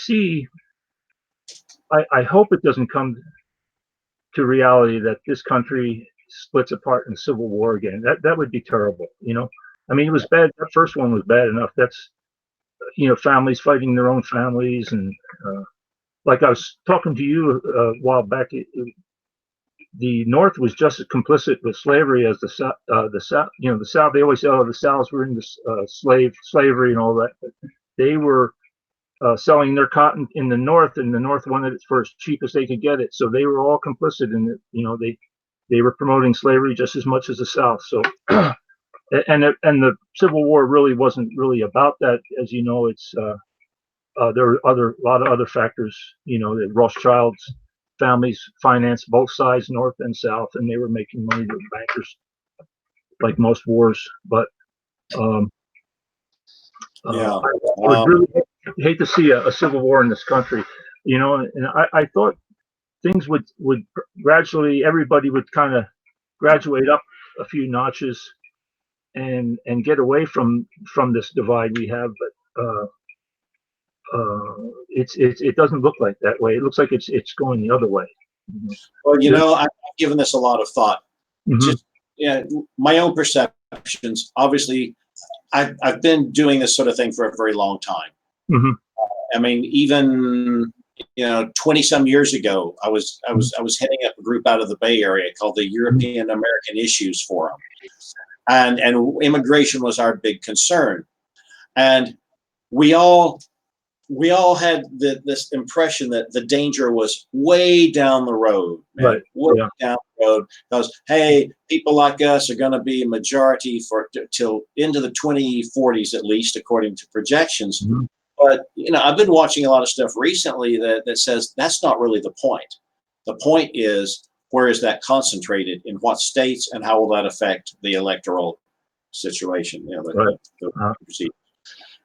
hope it doesn't come to reality that this country splits apart in civil war again. That would be terrible. I mean, it was bad. That first one was bad enough. That's families fighting their own families, and like I was talking to you a while back, the North was just as complicit with slavery as the South. The South. They always say, "Oh, the Souths were into slavery and all that." But they were selling their cotton in the North, and the North wanted it for as cheap as they could get it. So they were all complicit in it. They were promoting slavery just as much as the South. So. And the Civil War really wasn't really about that, as you know. It's there were a lot of other factors. The Rothschilds families financed both sides, North and South, and they were making money with bankers, like most wars. But I would really hate to see a civil war in this country. And I thought things would gradually, everybody would kind of graduate up a few notches and get away from this divide we have, but it doesn't look like that way. It looks like it's going the other way. Well, I've given this a lot of thought. Mm-hmm. Just my own perceptions. Obviously, I've been doing this sort of thing for a very long time. Mm-hmm. I mean, even 20 some years ago, I was heading up a group out of the Bay Area called the European American Issues Forum. And immigration was our big concern, and we all had this impression that the danger was way down the road, right? Down the road, because hey, people like us are going to be a majority till into the 2040s at least, according to projections. Mm-hmm. But I've been watching a lot of stuff recently that says that's not really the point. The point is, where is that concentrated, in what states, and how will that affect the electoral situation?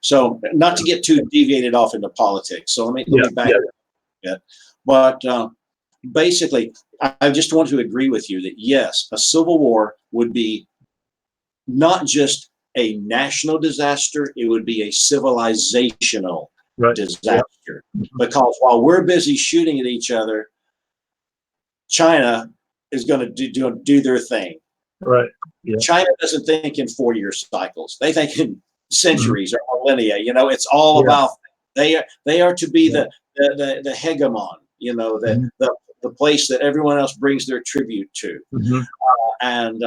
So, not to get too deviated off into politics. So let me back up a bit. But basically, I just want to agree with you that yes, a civil war would be not just a national disaster; it would be a civilizational disaster. Yeah. Because while we're busy shooting at each other, China is going to do their thing. Right. Yeah. China doesn't think in 4-year cycles. They think in centuries or millennia. It's all about they are to be the hegemon. The place that everyone else brings their tribute to, and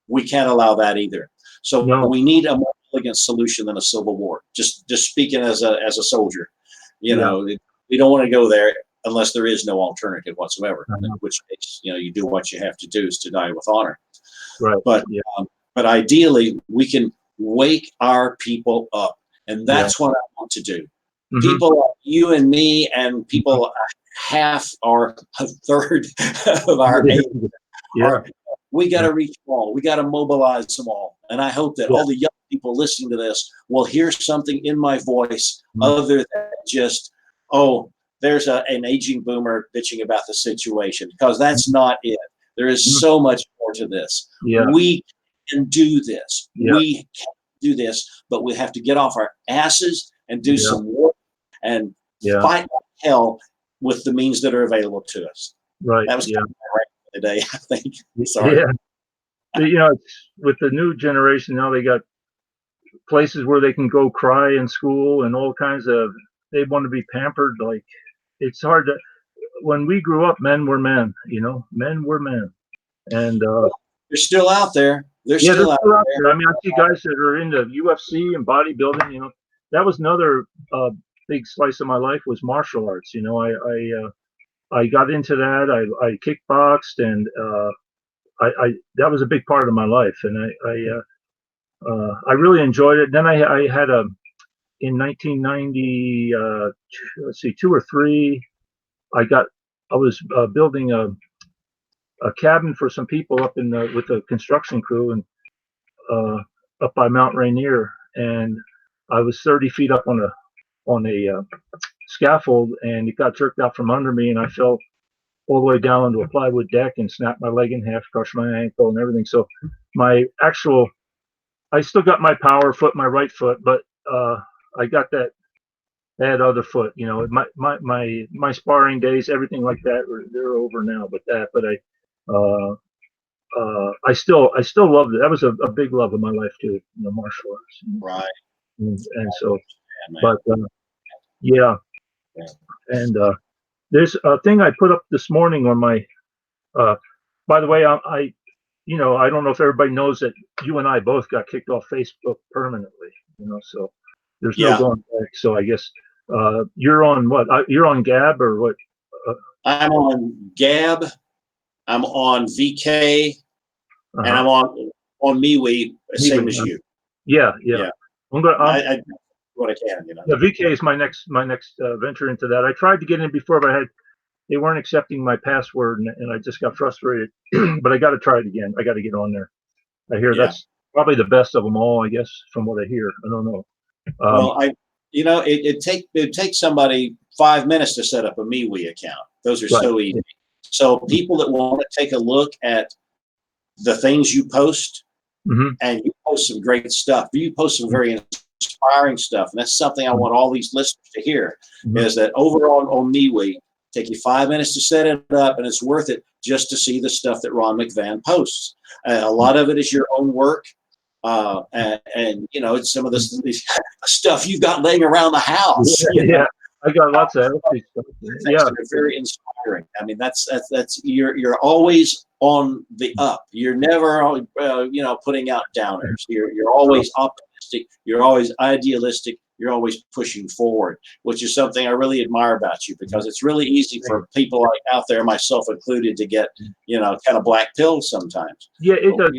we can't allow that either. So we need a more elegant solution than a civil war. Just speaking as a soldier, we don't want to go there unless there is no alternative whatsoever. In which case, you do what you have to do is to die with honor. Right. But ideally, we can wake our people up. And that's what I want to do. Mhm. People like you and me and people half or a third of our age, Yeah. we got to reach them all. We got to mobilize them all. And I hope that all the young people listening to this will hear something in my voice other than just, oh, there's an aging boomer bitching about the situation, because that's not it. There is so much more to this. Yeah. We can do this. Yeah. We can do this, but we have to get off our asses and do some work and fight like hell with the means that are available to us. Right. That was kind of my rant for today, I think. Sorry. Yeah. You know, it's, with the new generation now, they got places where they can go cry in school and all kinds of, they want to be pampered. Like, it's hard to, when we grew up, men were men, you know, men were men. And they're still out there. They're yeah, still out there. I mean, I see guys that are into UFC and bodybuilding, you know. That was another big slice of my life, was martial arts. You know, I got into that. I kickboxed, and I that was a big part of my life, and I really enjoyed it. Then I had in 1990, let's see, 2 or 3, I was building a cabin for some people up in with a construction crew, and up by Mount Rainier, and I was 30 feet up on a scaffold, and it got jerked out from under me, and I fell all the way down onto a plywood deck and snapped my leg in half, crushed my ankle and everything. So I still got my power foot, my right foot, but I got that other foot. You know, my sparring days, everything like that, they're over now. But I still loved it. That was a big love of my life too, you know, martial arts. Right. And so, but yeah, and there's a thing I put up this morning on my. By the way, I you know, I don't know if everybody knows that you and I both got kicked off Facebook permanently. You know, so there's no going back. So I guess you're on what? You're on Gab or what? I'm on Gab. I'm on VK, and I'm on MeWe, same as you. Yeah. I'm gonna. I do what I can, you know. Yeah, VK is my next venture into that. I tried to get in before, but they weren't accepting my password, and I just got frustrated. But I got to try it again. I got to get on there. I hear that's probably the best of them all, I guess, from what I hear. I don't know. Well, it takes somebody 5 minutes to set up a MeWe account. Those are so easy. So people that want to take a look at the things you post, and you post some great stuff. You post some very inspiring stuff, and that's something I want all these listeners to hear. Is that overall on MeWe, take you 5 minutes to set it up, and it's worth it just to see the stuff that Ron McVan posts. A lot of it is your own work, and you know, it's some of this stuff you've got laying around the house. Yeah. I got lots of stuff. Yeah, very inspiring. I mean, that's you're always on the up. You're never putting out downers. You're always optimistic. You're always idealistic. You're always pushing forward, which is something I really admire about you, because it's really easy for people like out there, myself included, to get kind of black pilled sometimes. Yeah, it does.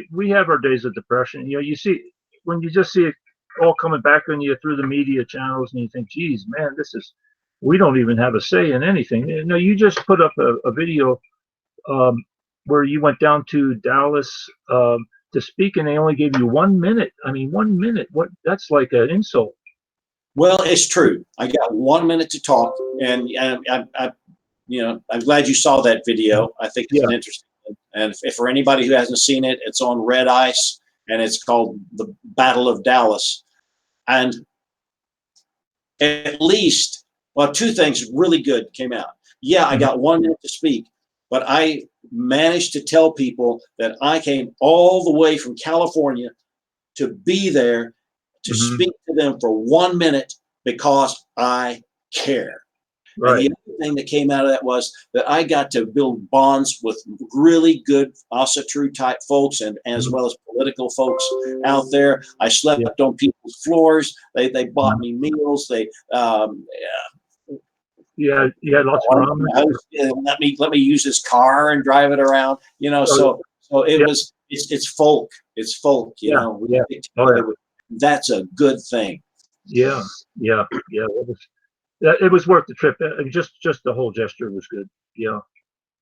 We have our days of depression. You know, you see when you just see it all coming back on you through the media channels, and you think, geez, man, we don't even have a say in anything. No, you just put up a video where you went down to Dallas to speak, and they only gave you 1 minute. I mean, 1 minute. What? That's like an insult. Well, it's true. I got 1 minute to talk, and I'm glad you saw that video. I think it's an interesting. And if for anybody who hasn't seen it, it's on Red Ice, and it's called The Battle of Dallas. And at least, well, 2 things really good came out. Yeah, I got 1 minute to speak, but I managed to tell people that I came all the way from California to be there to speak to them for 1 minute because I care. Right. And the other thing that came out of that was that I got to build bonds with really good Asa True type folks, and as well as political folks out there. I slept on people's floors. They bought me meals. They lots of ramen. let me use his car and drive it around. So So Yeah. it's folk. It's folk, you Yeah. know. We Yeah. stick Oh, together yeah. with- That's a good thing. Yeah. Yeah. Yeah. It was worth the trip. Just the whole gesture was good. Yeah.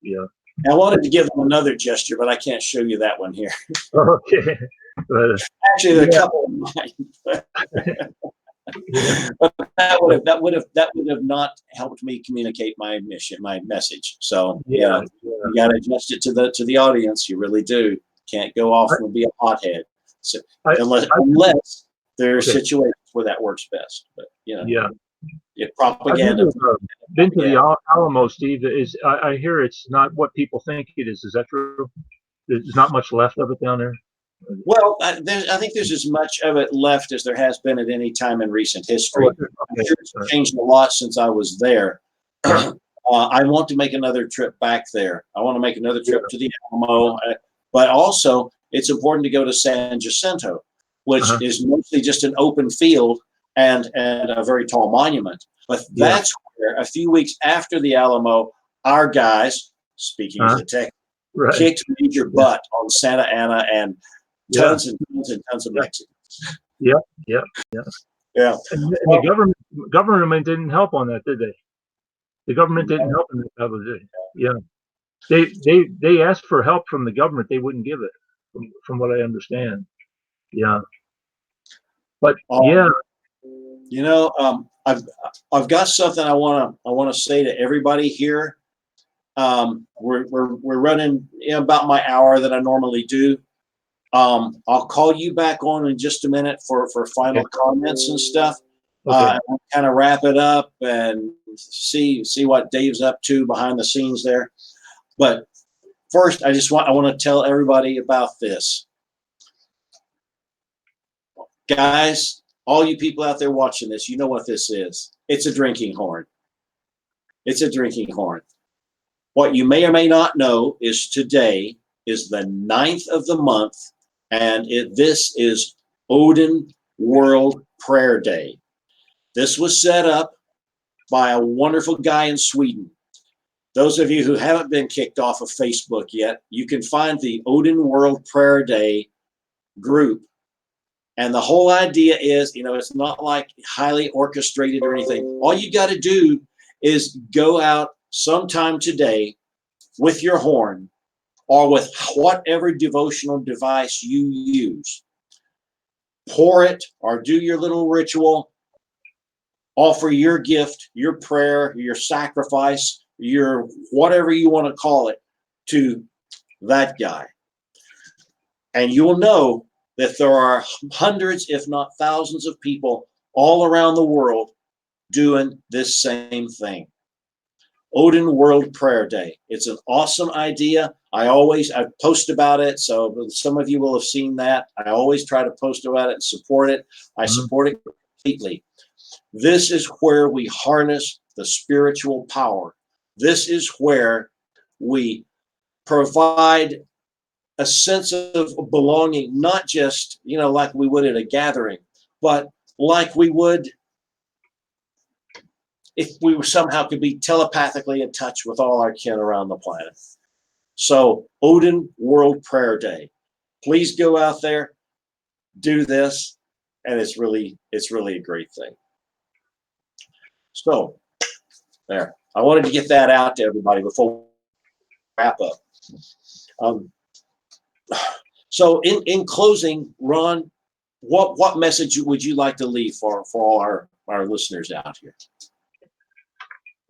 Yeah. I wanted to give them another gesture, but I can't show you that one here. Okay. But, Actually, there are a yeah. couple of mine. Yeah. But that would have not helped me communicate my mission, my message. So Yeah. you got to adjust it to the audience. You really do. Can't go off and be a hothead. So I, unless there are okay. situations where that works best. But Yeah. if I've propaganda. never been to the Alamo, Steve. I hear it's not what people think it is. Is that true? There's not much left of it down there. Well, I think there's as much of it left as there has been at any time in recent history. Okay. I'm sure it's changed a lot since I was there. I want to make another trip back there. I want to make another trip to the Alamo, but also it's important to go to San Jacinto, which is mostly just an open field and a very tall monument. But that's where a few weeks after the Alamo, our guys, speaking as a tech, kicked major butt on Santa Ana and tons and tons and tons of Mexicans. Yeah. Yeah. And the government didn't help on that, did they? The government didn't help in that, was it? Yeah. They asked for help from the government. They wouldn't give it, from what I understand. Yeah. But I've got something I want to say to everybody here. We're running about my hour that I normally do. I'll call you back on in just a minute for final comments and stuff. I'll kind of wrap it up and see what Dave's up to behind the scenes there. But first, I want to tell everybody about this. Guys, all you people out there watching this, you know what this is. It's a drinking horn. It's a drinking horn. What you may or may not know is today is the 9th of the month, and this is Odin World Prayer Day. This was set up by a wonderful guy in Sweden. Those of you who haven't been kicked off of Facebook yet, you can find the Odin World Prayer Day group. And the whole idea is, it's not like highly orchestrated or anything. All you got to do is go out sometime today with your horn or with whatever devotional device you use. Pour it or do your little ritual. Offer your gift, your prayer, your sacrifice, your whatever you want to call it to that guy. And you will know that there are hundreds, if not thousands of people all around the world doing this same thing. Odin World Prayer Day. It's an awesome idea. I post about it, so some of you will have seen that. I always try to post about it and support it. I support it completely. This is where we harness the spiritual power. This is where we provide a sense of belonging, not just, like we would at a gathering, but like we would if we somehow could be telepathically in touch with all our kin around the planet. So Odin World Prayer Day. Please go out there, do this, and it's really a great thing. So there. I wanted to get that out to everybody before we wrap up. So in closing, Ron, what message would you like to leave for all our listeners out here?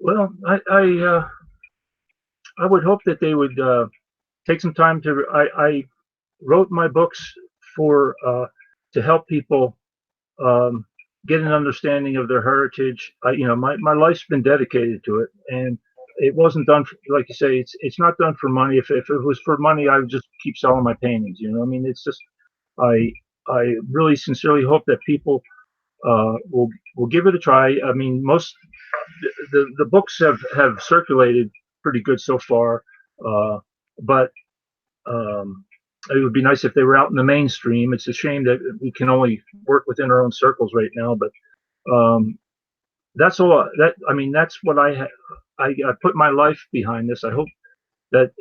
Well, I would hope that they would take some time to. I wrote my books to help people get an understanding of their heritage. My life's been dedicated to it, and it wasn't done for, like you say. It's not done for money. If it was for money, I would just keep selling my paintings. It's just I really sincerely hope that people will give it a try. I mean, most the books have circulated pretty good so far, but it would be nice if they were out in the mainstream. It's a shame that we can only work within our own circles right now, but that's all. That's what I put my life behind this. I hope that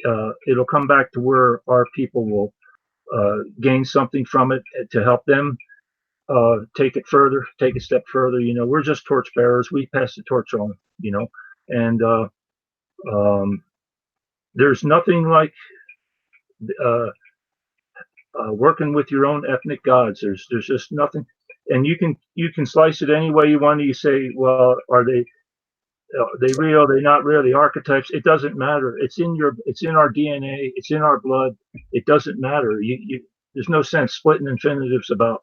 it'll come back to where our people will gain something from it to help them take it further, take a step further. We're just torch bearers. We pass the torch on, and there's nothing like uh, working with your own ethnic gods. There's just nothing, and you can slice it any way you want. You say, well, are they real? Are they not real? The archetypes. It doesn't matter. It's in our DNA. It's in our blood. It doesn't matter. There's no sense splitting infinitives about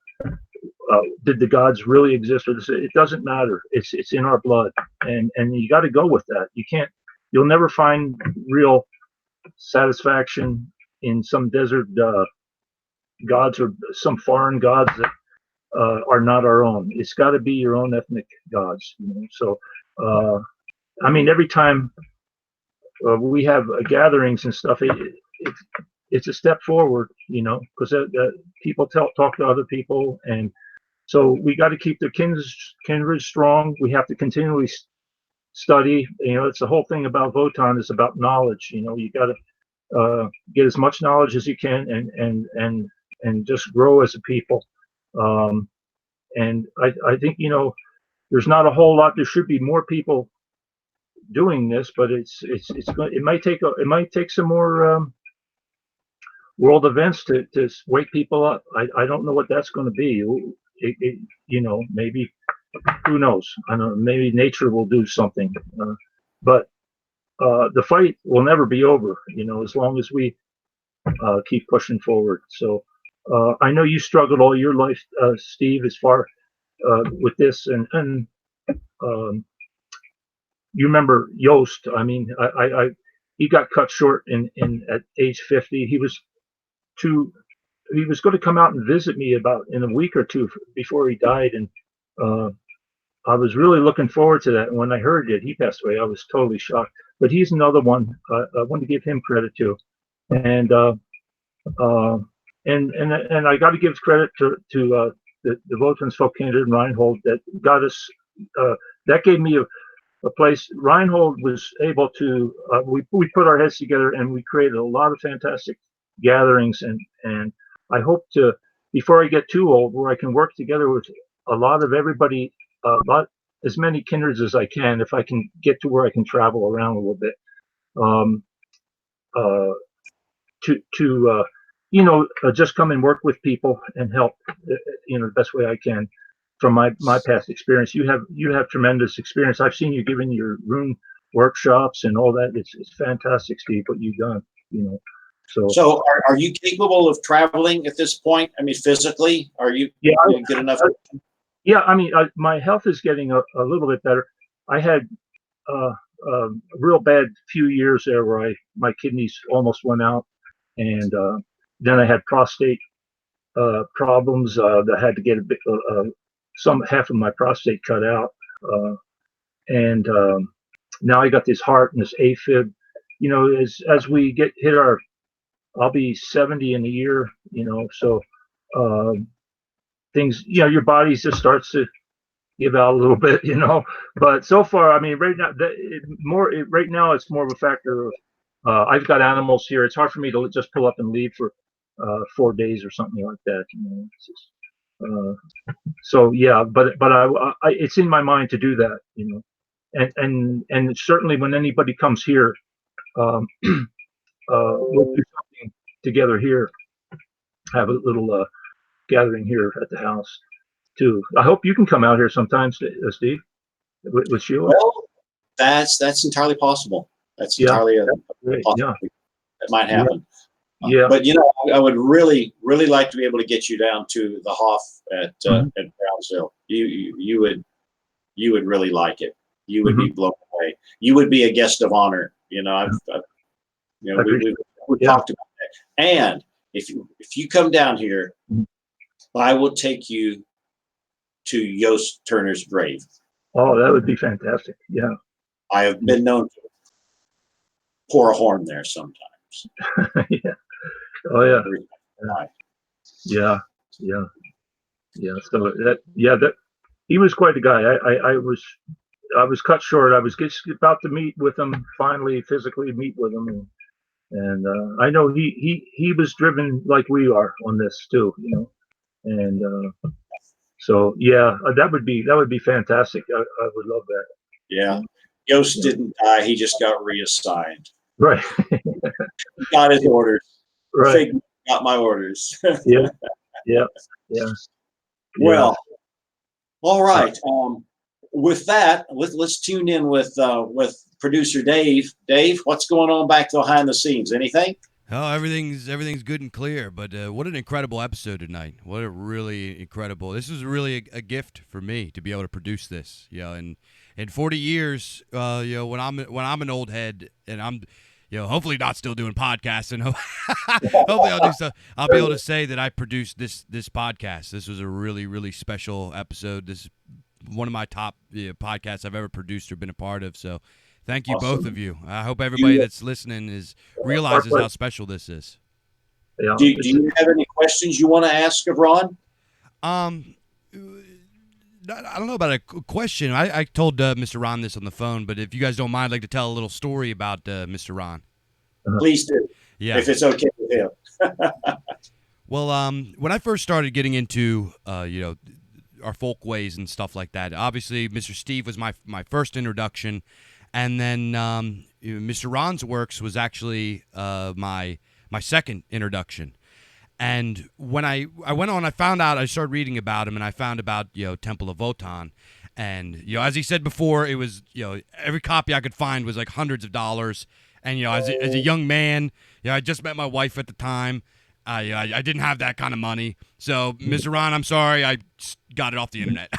did the gods really exist or this. It doesn't matter. It's in our blood, and you got to go with that. You'll never find real satisfaction in some desert gods or some foreign gods that are not our own. It's got to be your own ethnic gods. So I mean, every time we have gatherings and stuff, it's a step forward, because people talk to other people, and so we got to keep the kindred strong. We have to continually study. It's the whole thing about Votan is about knowledge. You got to get as much knowledge as you can, and just grow as a people. And I think there's not a whole lot. There should be more people doing this, but it might take some more world events to wake people up. I don't know what that's going to be. Maybe, who knows? I don't know. Maybe nature will do something, but the fight will never be over. As long as we keep pushing forward. So I know you struggled all your life, Steve, as far with this, and you remember Yost. I mean, he got cut short at age 50. He was going to come out and visit me about in a week or two before he died, and I was really looking forward to that. And when I heard that he passed away, I was totally shocked. But he's another one I want to give him credit to, and I got to give credit to the Wotan's folk kindred and Reinhold that got us. That gave me a place. Reinhold was able to. We put our heads together and we created a lot of fantastic gatherings, and I hope to, before I get too old, where I can work together with a lot of everybody, as many kindreds as I can, if I can get to where I can travel around a little bit, just come and work with people and help, the best way I can. From my past experience, you have tremendous experience. I've seen you giving your rune workshops and all that. It's fantastic, Steve, what you've done. So are you capable of traveling at this point? I mean, physically, are you good enough? Yeah, I mean, my health is getting a little bit better. I had a real bad few years there where my kidneys almost went out, and then I had prostate problems. I had to get half of my prostate cut out, and now I got this heart and this AFib. As we hit I'll be 70 in a year. So things, your body just starts to give out a little bit. But so far, I mean, right now, right now it's more of a factor of I've got animals here. It's hard for me to just pull up and leave for 4 days or something like that. So yeah, but it's in my mind to do that. And certainly when anybody comes here, we'll do something together here. Have a little gathering here at the house too. I hope you can come out here sometimes, Steve, with Sheila. Well, that's entirely possible. That's entirely a possibility that might happen. Yeah. But I would really, really like to be able to get you down to the Hoff at Brownsville. You would really like it. You would be blown away. You would be a guest of honor. We talked about that. And if you come down here, I will take you to Yost Turner's grave. Oh, that would be fantastic. Yeah. I have been known to pour a horn there sometimes. Yeah. Oh yeah. Yeah. So that he was quite a guy. I was cut short. I was just about to meet with him, finally physically meet with him, And I know he was driven like we are on this too, and so yeah, that would be fantastic. I would love that. Yeah. Yeah, Yost yeah. didn't die. He just got reassigned. Right, He got his orders. right. Fig got my orders. Yeah, yeah, yeah, yeah. Well, all right. With that, let's tune in with producer Dave. Dave, what's going on back behind the scenes? Anything? Oh, everything's good and clear. But what an incredible episode tonight! What a really incredible. This was really a gift for me to be able to produce this. And in 40 years, when I'm an old head and I'm, hopefully not still doing podcasts, and hopefully I'll do so. I'll be able to say that I produced this podcast. This was a really really special episode. This is one of my top podcasts I've ever produced or been a part of. So. Thank you, Awesome. both of you. I hope everybody that's listening realizes how special this is. Yeah. Do you have any questions you want to ask of Ron? I don't know about a question. I told Mr. Ron this on the phone, but if you guys don't mind, I'd like to tell a little story about Mr. Ron. Please do. Yeah. If it's okay with him. Well, when I first started getting into, our folk ways and stuff like that, obviously Mr. Steve was my first introduction. And then Mr. Ron's works was actually my second introduction. And when I went on, I found out, I started reading about him, and I found about, Temple of Wotan. And, as he said before, it was, every copy I could find was like hundreds of dollars. And, as a young man, I just met my wife at the time. I didn't have that kind of money. So, Mr. Ron, I'm sorry. I got it off the internet.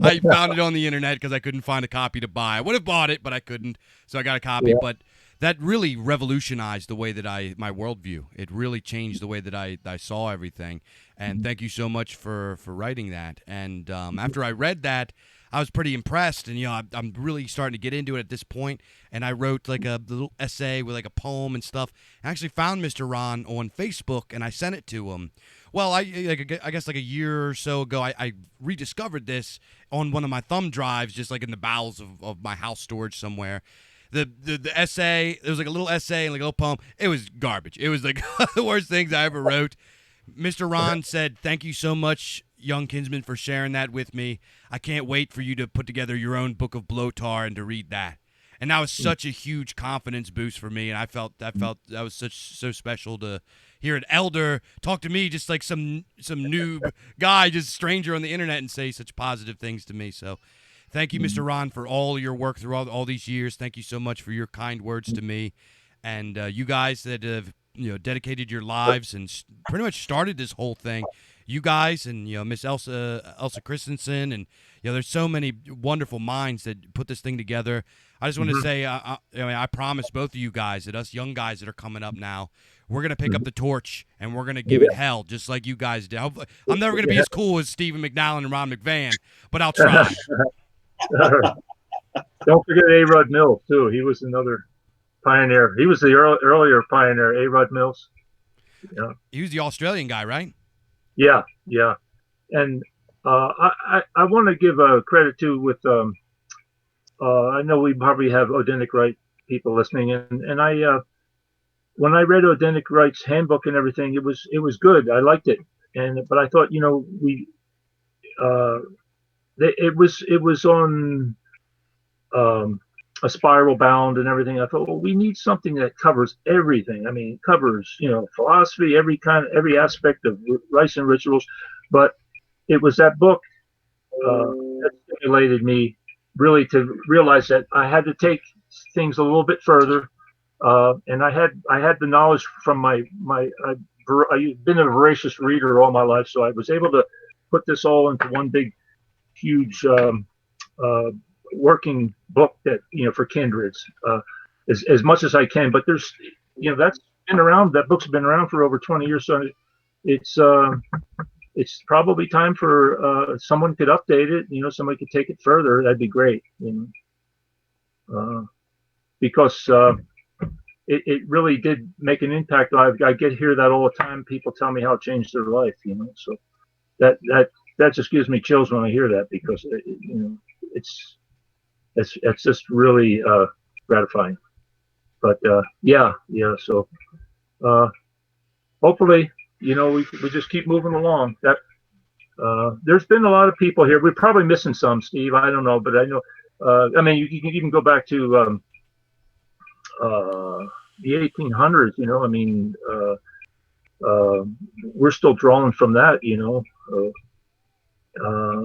I found it on the internet because I couldn't find a copy to buy. I would have bought it, but I couldn't. So I got a copy. Yeah. But that really revolutionized the way that my worldview. It really changed the way that I saw everything. And thank you so much for writing that. And after I read that, I was pretty impressed, and I'm really starting to get into it at this point. And I wrote like a little essay with like a poem and stuff. I actually found Mr. Ron on Facebook, and I sent it to him. Well, I guess like a year or so ago, I rediscovered this on one of my thumb drives, just like in the bowels of my house storage somewhere. The essay, there was like a little essay and like a little poem. It was garbage. It was like the worst things I ever wrote. Mr. Ron said, "Thank you so much, young kinsman, for sharing that with me. I can't wait for you to put together your own book of Blotar and to read that." And that was such a huge confidence boost for me, and I felt that was so special to hear an elder talk to me, just like some noob guy, just stranger on the internet, and say such positive things to me. So thank you, Mr. Ron, for all your work through all these years. Thank you so much for your kind words to me, and you guys that have dedicated your lives and pretty much started this whole thing. You guys and Miss Elsa Christensen, and there's so many wonderful minds that put this thing together. I just want to say, I promise both of you guys that us young guys that are coming up now, we're gonna pick up the torch and we're gonna give it hell, just like you guys did. I'm never gonna be as cool as Stephen McNallen and Ron McVan, but I'll try. Don't forget A-Rod Mills too. He was another pioneer. He was the earlier pioneer, A-Rod Mills. Yeah. He was the Australian guy, right? Yeah. And I want to give credit to with I know we probably have Odinic Rite people listening, and I when I read Odinic Rite's handbook and everything, it was good. I liked it, but I thought it was on a spiral bound and everything. I thought, well, we need something that covers everything. I mean, it covers philosophy, every aspect of rites and rituals. But it was that book that stimulated me really to realize that I had to take things a little bit further. And I had the knowledge from I've been a voracious reader all my life, so I was able to put this all into one big, huge working book that for Kindreds as much as I can. But there's that's been around. That book's been around for over 20 years, so it's probably time for someone could update it. Somebody could take it further. That'd be great. Because it really did make an impact. I hear that all the time. People tell me how it changed their life. So that just gives me chills when I hear that, because it's just really gratifying. But yeah. So hopefully, we just keep moving along. That there's been a lot of people here. We're probably missing some, Steve. I don't know, but I know. I mean, you can even go back to the 1800s. I mean, we're still drawing from that.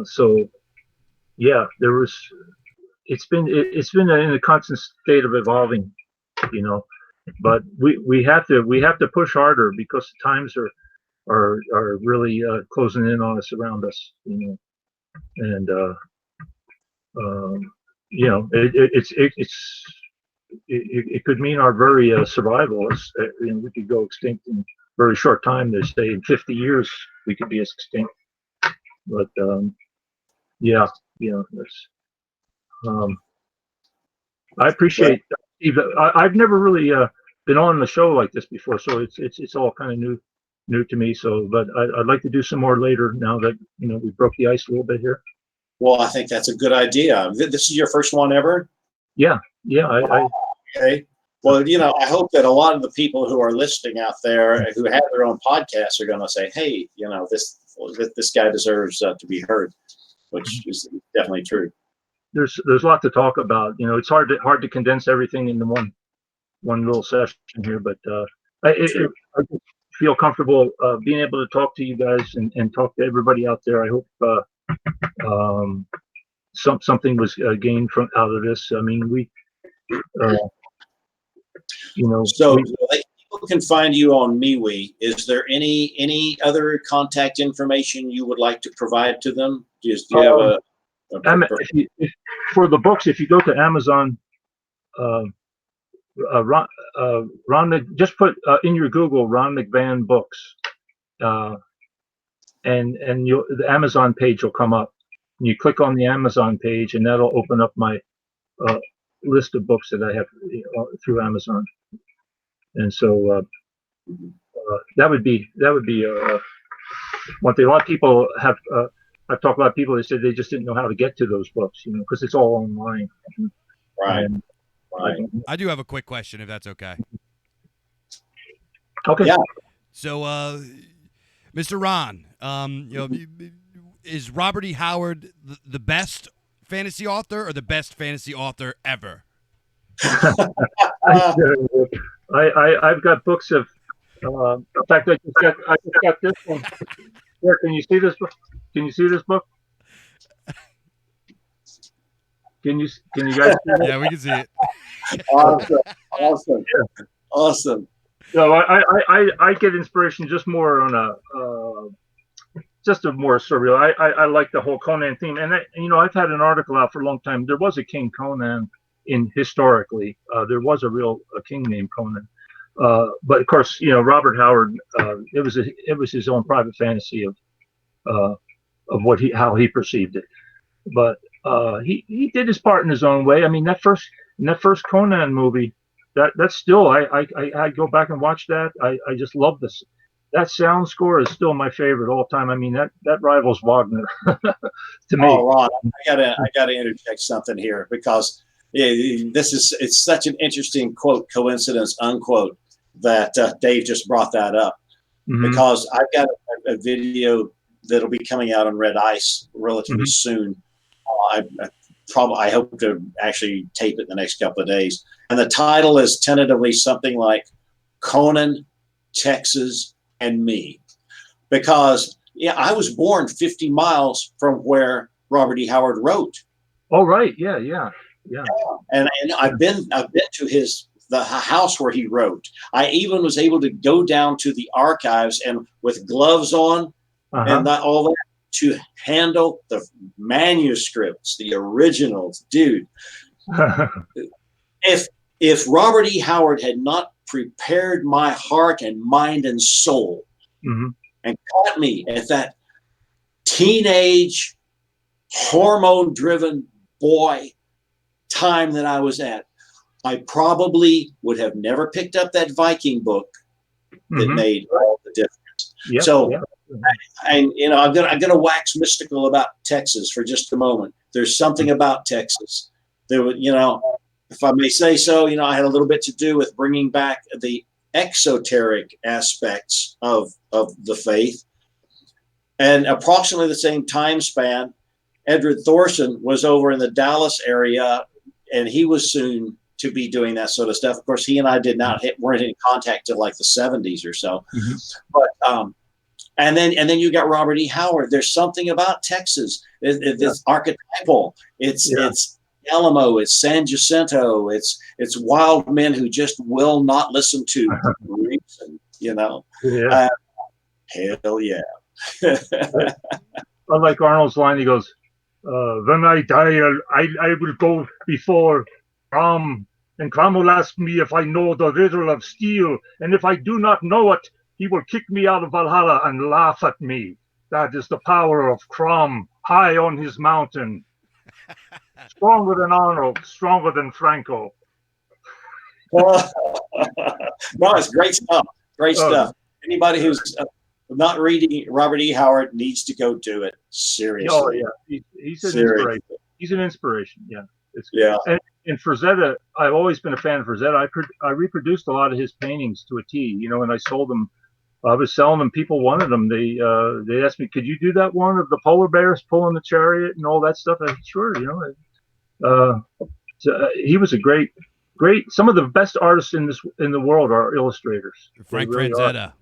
So yeah, there was. It's been in a constant state of evolving. But we have to push harder because times are really closing in on us around us. And it could mean our very survival. We could go extinct in a very short time. They say in 50 years we could be extinct. But that's. I appreciate. Steve, I've never really been on the show like this before, so it's all kind of new to me. So, but I'd like to do some more later now that we broke the ice a little bit here. Well, I think that's a good idea. This is your first one ever? Yeah. Okay. Well, I hope that a lot of the people who are listening out there who have their own podcasts are going to say, hey, this guy deserves to be heard, which is definitely true. There's a lot to talk about. It's hard to condense everything into one little session here, but I feel comfortable being able to talk to you guys and talk to everybody out there. I hope something was gained out of this. I mean, So people can find you on MeWe. Is there any other contact information you would like to provide to them? Do you have for the books, if you go to Amazon, Ron, just put in your Google Ron McVan books, and the Amazon page will come up. And you click on the Amazon page, and that'll open up my list of books that I have through Amazon. And so that would be one thing. A lot of people have. I've talked to a lot of people. They said they just didn't know how to get to those books, because it's all online. Right. Right. I do have a quick question, if that's okay. Okay. Yeah. So, Mr. Ron, is Robert E. Howard the best fantasy author or the best fantasy author ever? I've got books of. In fact, I just got this one. Here, can you see this book? Can you see this book? Can you guys see it? Yeah, we can see it. Awesome. So I get inspiration just more on just a more surreal. I like the whole Conan theme, and I've had an article out for a long time. There was a King Conan historically. There was a king named Conan, but of course Robert Howard. It was his own private fantasy of how he perceived it, but he did his part in his own way. I mean, that first Conan movie, that's still I go back and watch that. I just love this. That sound score is still my favorite all time. I mean, that rivals Wagner to me. Oh, Ron, I gotta interject something here, because it's such an interesting quote, coincidence, unquote, that Dave just brought that up. Mm-hmm. Because I've got a video that'll be coming out on Red Ice relatively soon. I hope to actually tape it in the next couple of days. And the title is tentatively something like Conan, Texas, and Me. Because I was born 50 miles from where Robert E. Howard wrote. Oh, right. Yeah. And I've been to the house where he wrote. I even was able to go down to the archives and with gloves on and all that to handle the manuscripts, the originals, dude. If Robert E. Howard had not prepared my heart and mind and soul and caught me at that teenage, hormone-driven boy time that I was at, I probably would have never picked up that Viking book that made all the difference. Yep, so, I'm gonna wax mystical about Texas for just a moment. There's something about Texas. There was, if I may say so, I had a little bit to do with bringing back the exoteric aspects of the faith. And approximately the same time span, Edward Thorson was over in the Dallas area, and he was soon to be doing that sort of stuff. Of course, he and I weren't in contact till like the 70s or so. Mm-hmm. But and then you got Robert E. Howard. There's something about Texas. It's archetypal. It's Alamo. It's San Jacinto. It's wild men who just will not listen to reason. Yeah. Hell yeah. I like Arnold's line. He goes, "When I die, I will go before Crom, and Crom will ask me if I know the riddle of steel, and if I do not know it, he will kick me out of Valhalla and laugh at me. That is the power of Crom, high on his mountain. Stronger than Arnold, stronger than Franco." No, it's great stuff. Great stuff. Anybody who's not reading Robert E. Howard needs to go do it. Seriously. Oh yeah, he's an inspiration. He's an inspiration. Yeah. And Frazetta, I've always been a fan of Frazetta. I reproduced a lot of his paintings to a T, and I sold them. I was selling them. People wanted them. They asked me, "Could you do that one of the polar bears pulling the chariot and all that stuff?" I said, "Sure." He was a great. Some of the best artists in the world are illustrators. Frank Frazetta.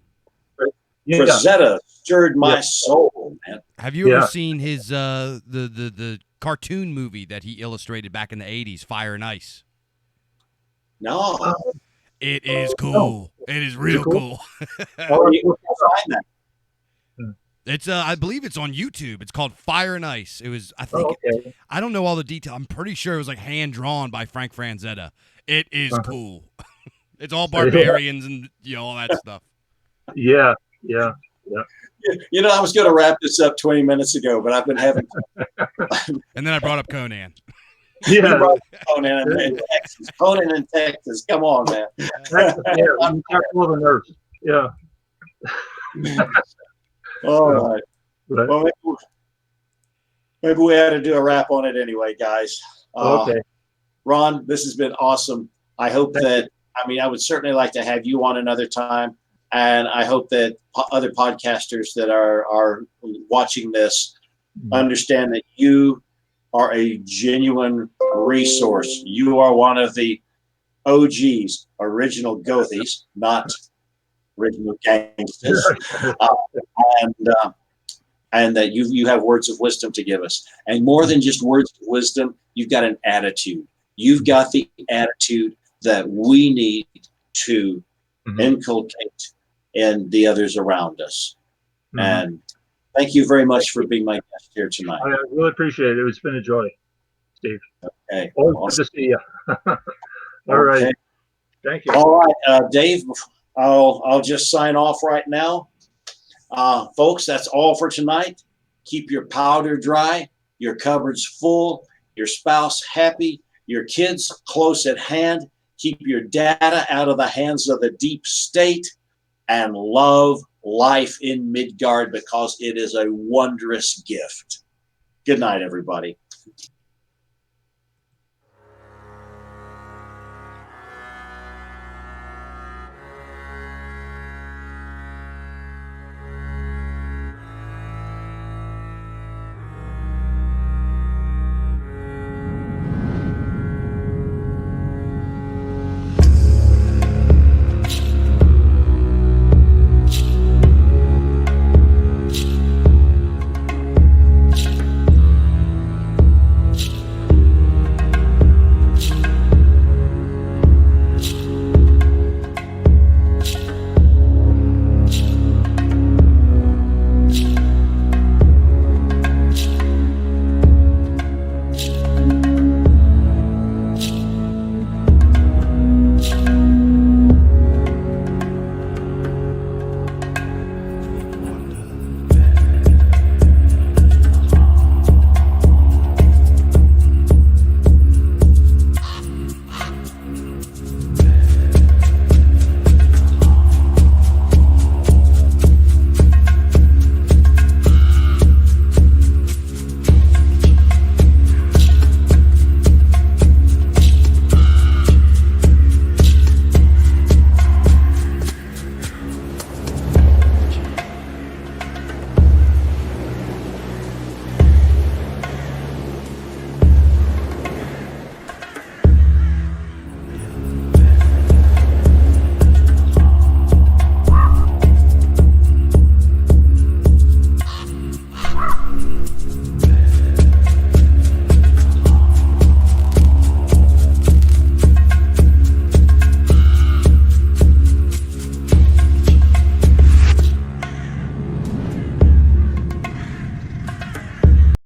Frazetta stirred my soul, man. Have you ever seen his the cartoon movie that he illustrated back in the 80s, Fire and Ice? No. It is cool. It is real cool. Find that. It's I believe it's on YouTube. It's called Fire and Ice. It was I think I don't know all the detail. I'm pretty sure it was like hand drawn by Frank Frazetta. It is cool. It's all barbarians and all that stuff. Yeah. I was going to wrap this up 20 minutes ago, but I've been having. And then I brought up Conan. Yeah, Conan in Texas. Conan in Texas. Come on, man. Yeah. All right. Well, maybe we had to do a wrap on it anyway, guys. Okay. Ron, this has been awesome. I hope that, I would certainly like to have you on another time. And I hope that other podcasters that are watching this understand that you are a genuine resource. You are one of the OGs, original Gothies, not original gangsters. And that you have words of wisdom to give us. And more than just words of wisdom, you've got an attitude. You've got the attitude that we need to inculcate in the others around us. And thank you very much for being my guest here tonight. I really appreciate it. It's been a joy, Steve. Okay. Always good to see you. All right. Thank you. All right, Dave, I'll just sign off right now. Folks, that's all for tonight. Keep your powder dry, your cupboards full, your spouse happy, your kids close at hand. Keep your data out of the hands of the deep state, and love life in Midgard because it is a wondrous gift. Good night, everybody.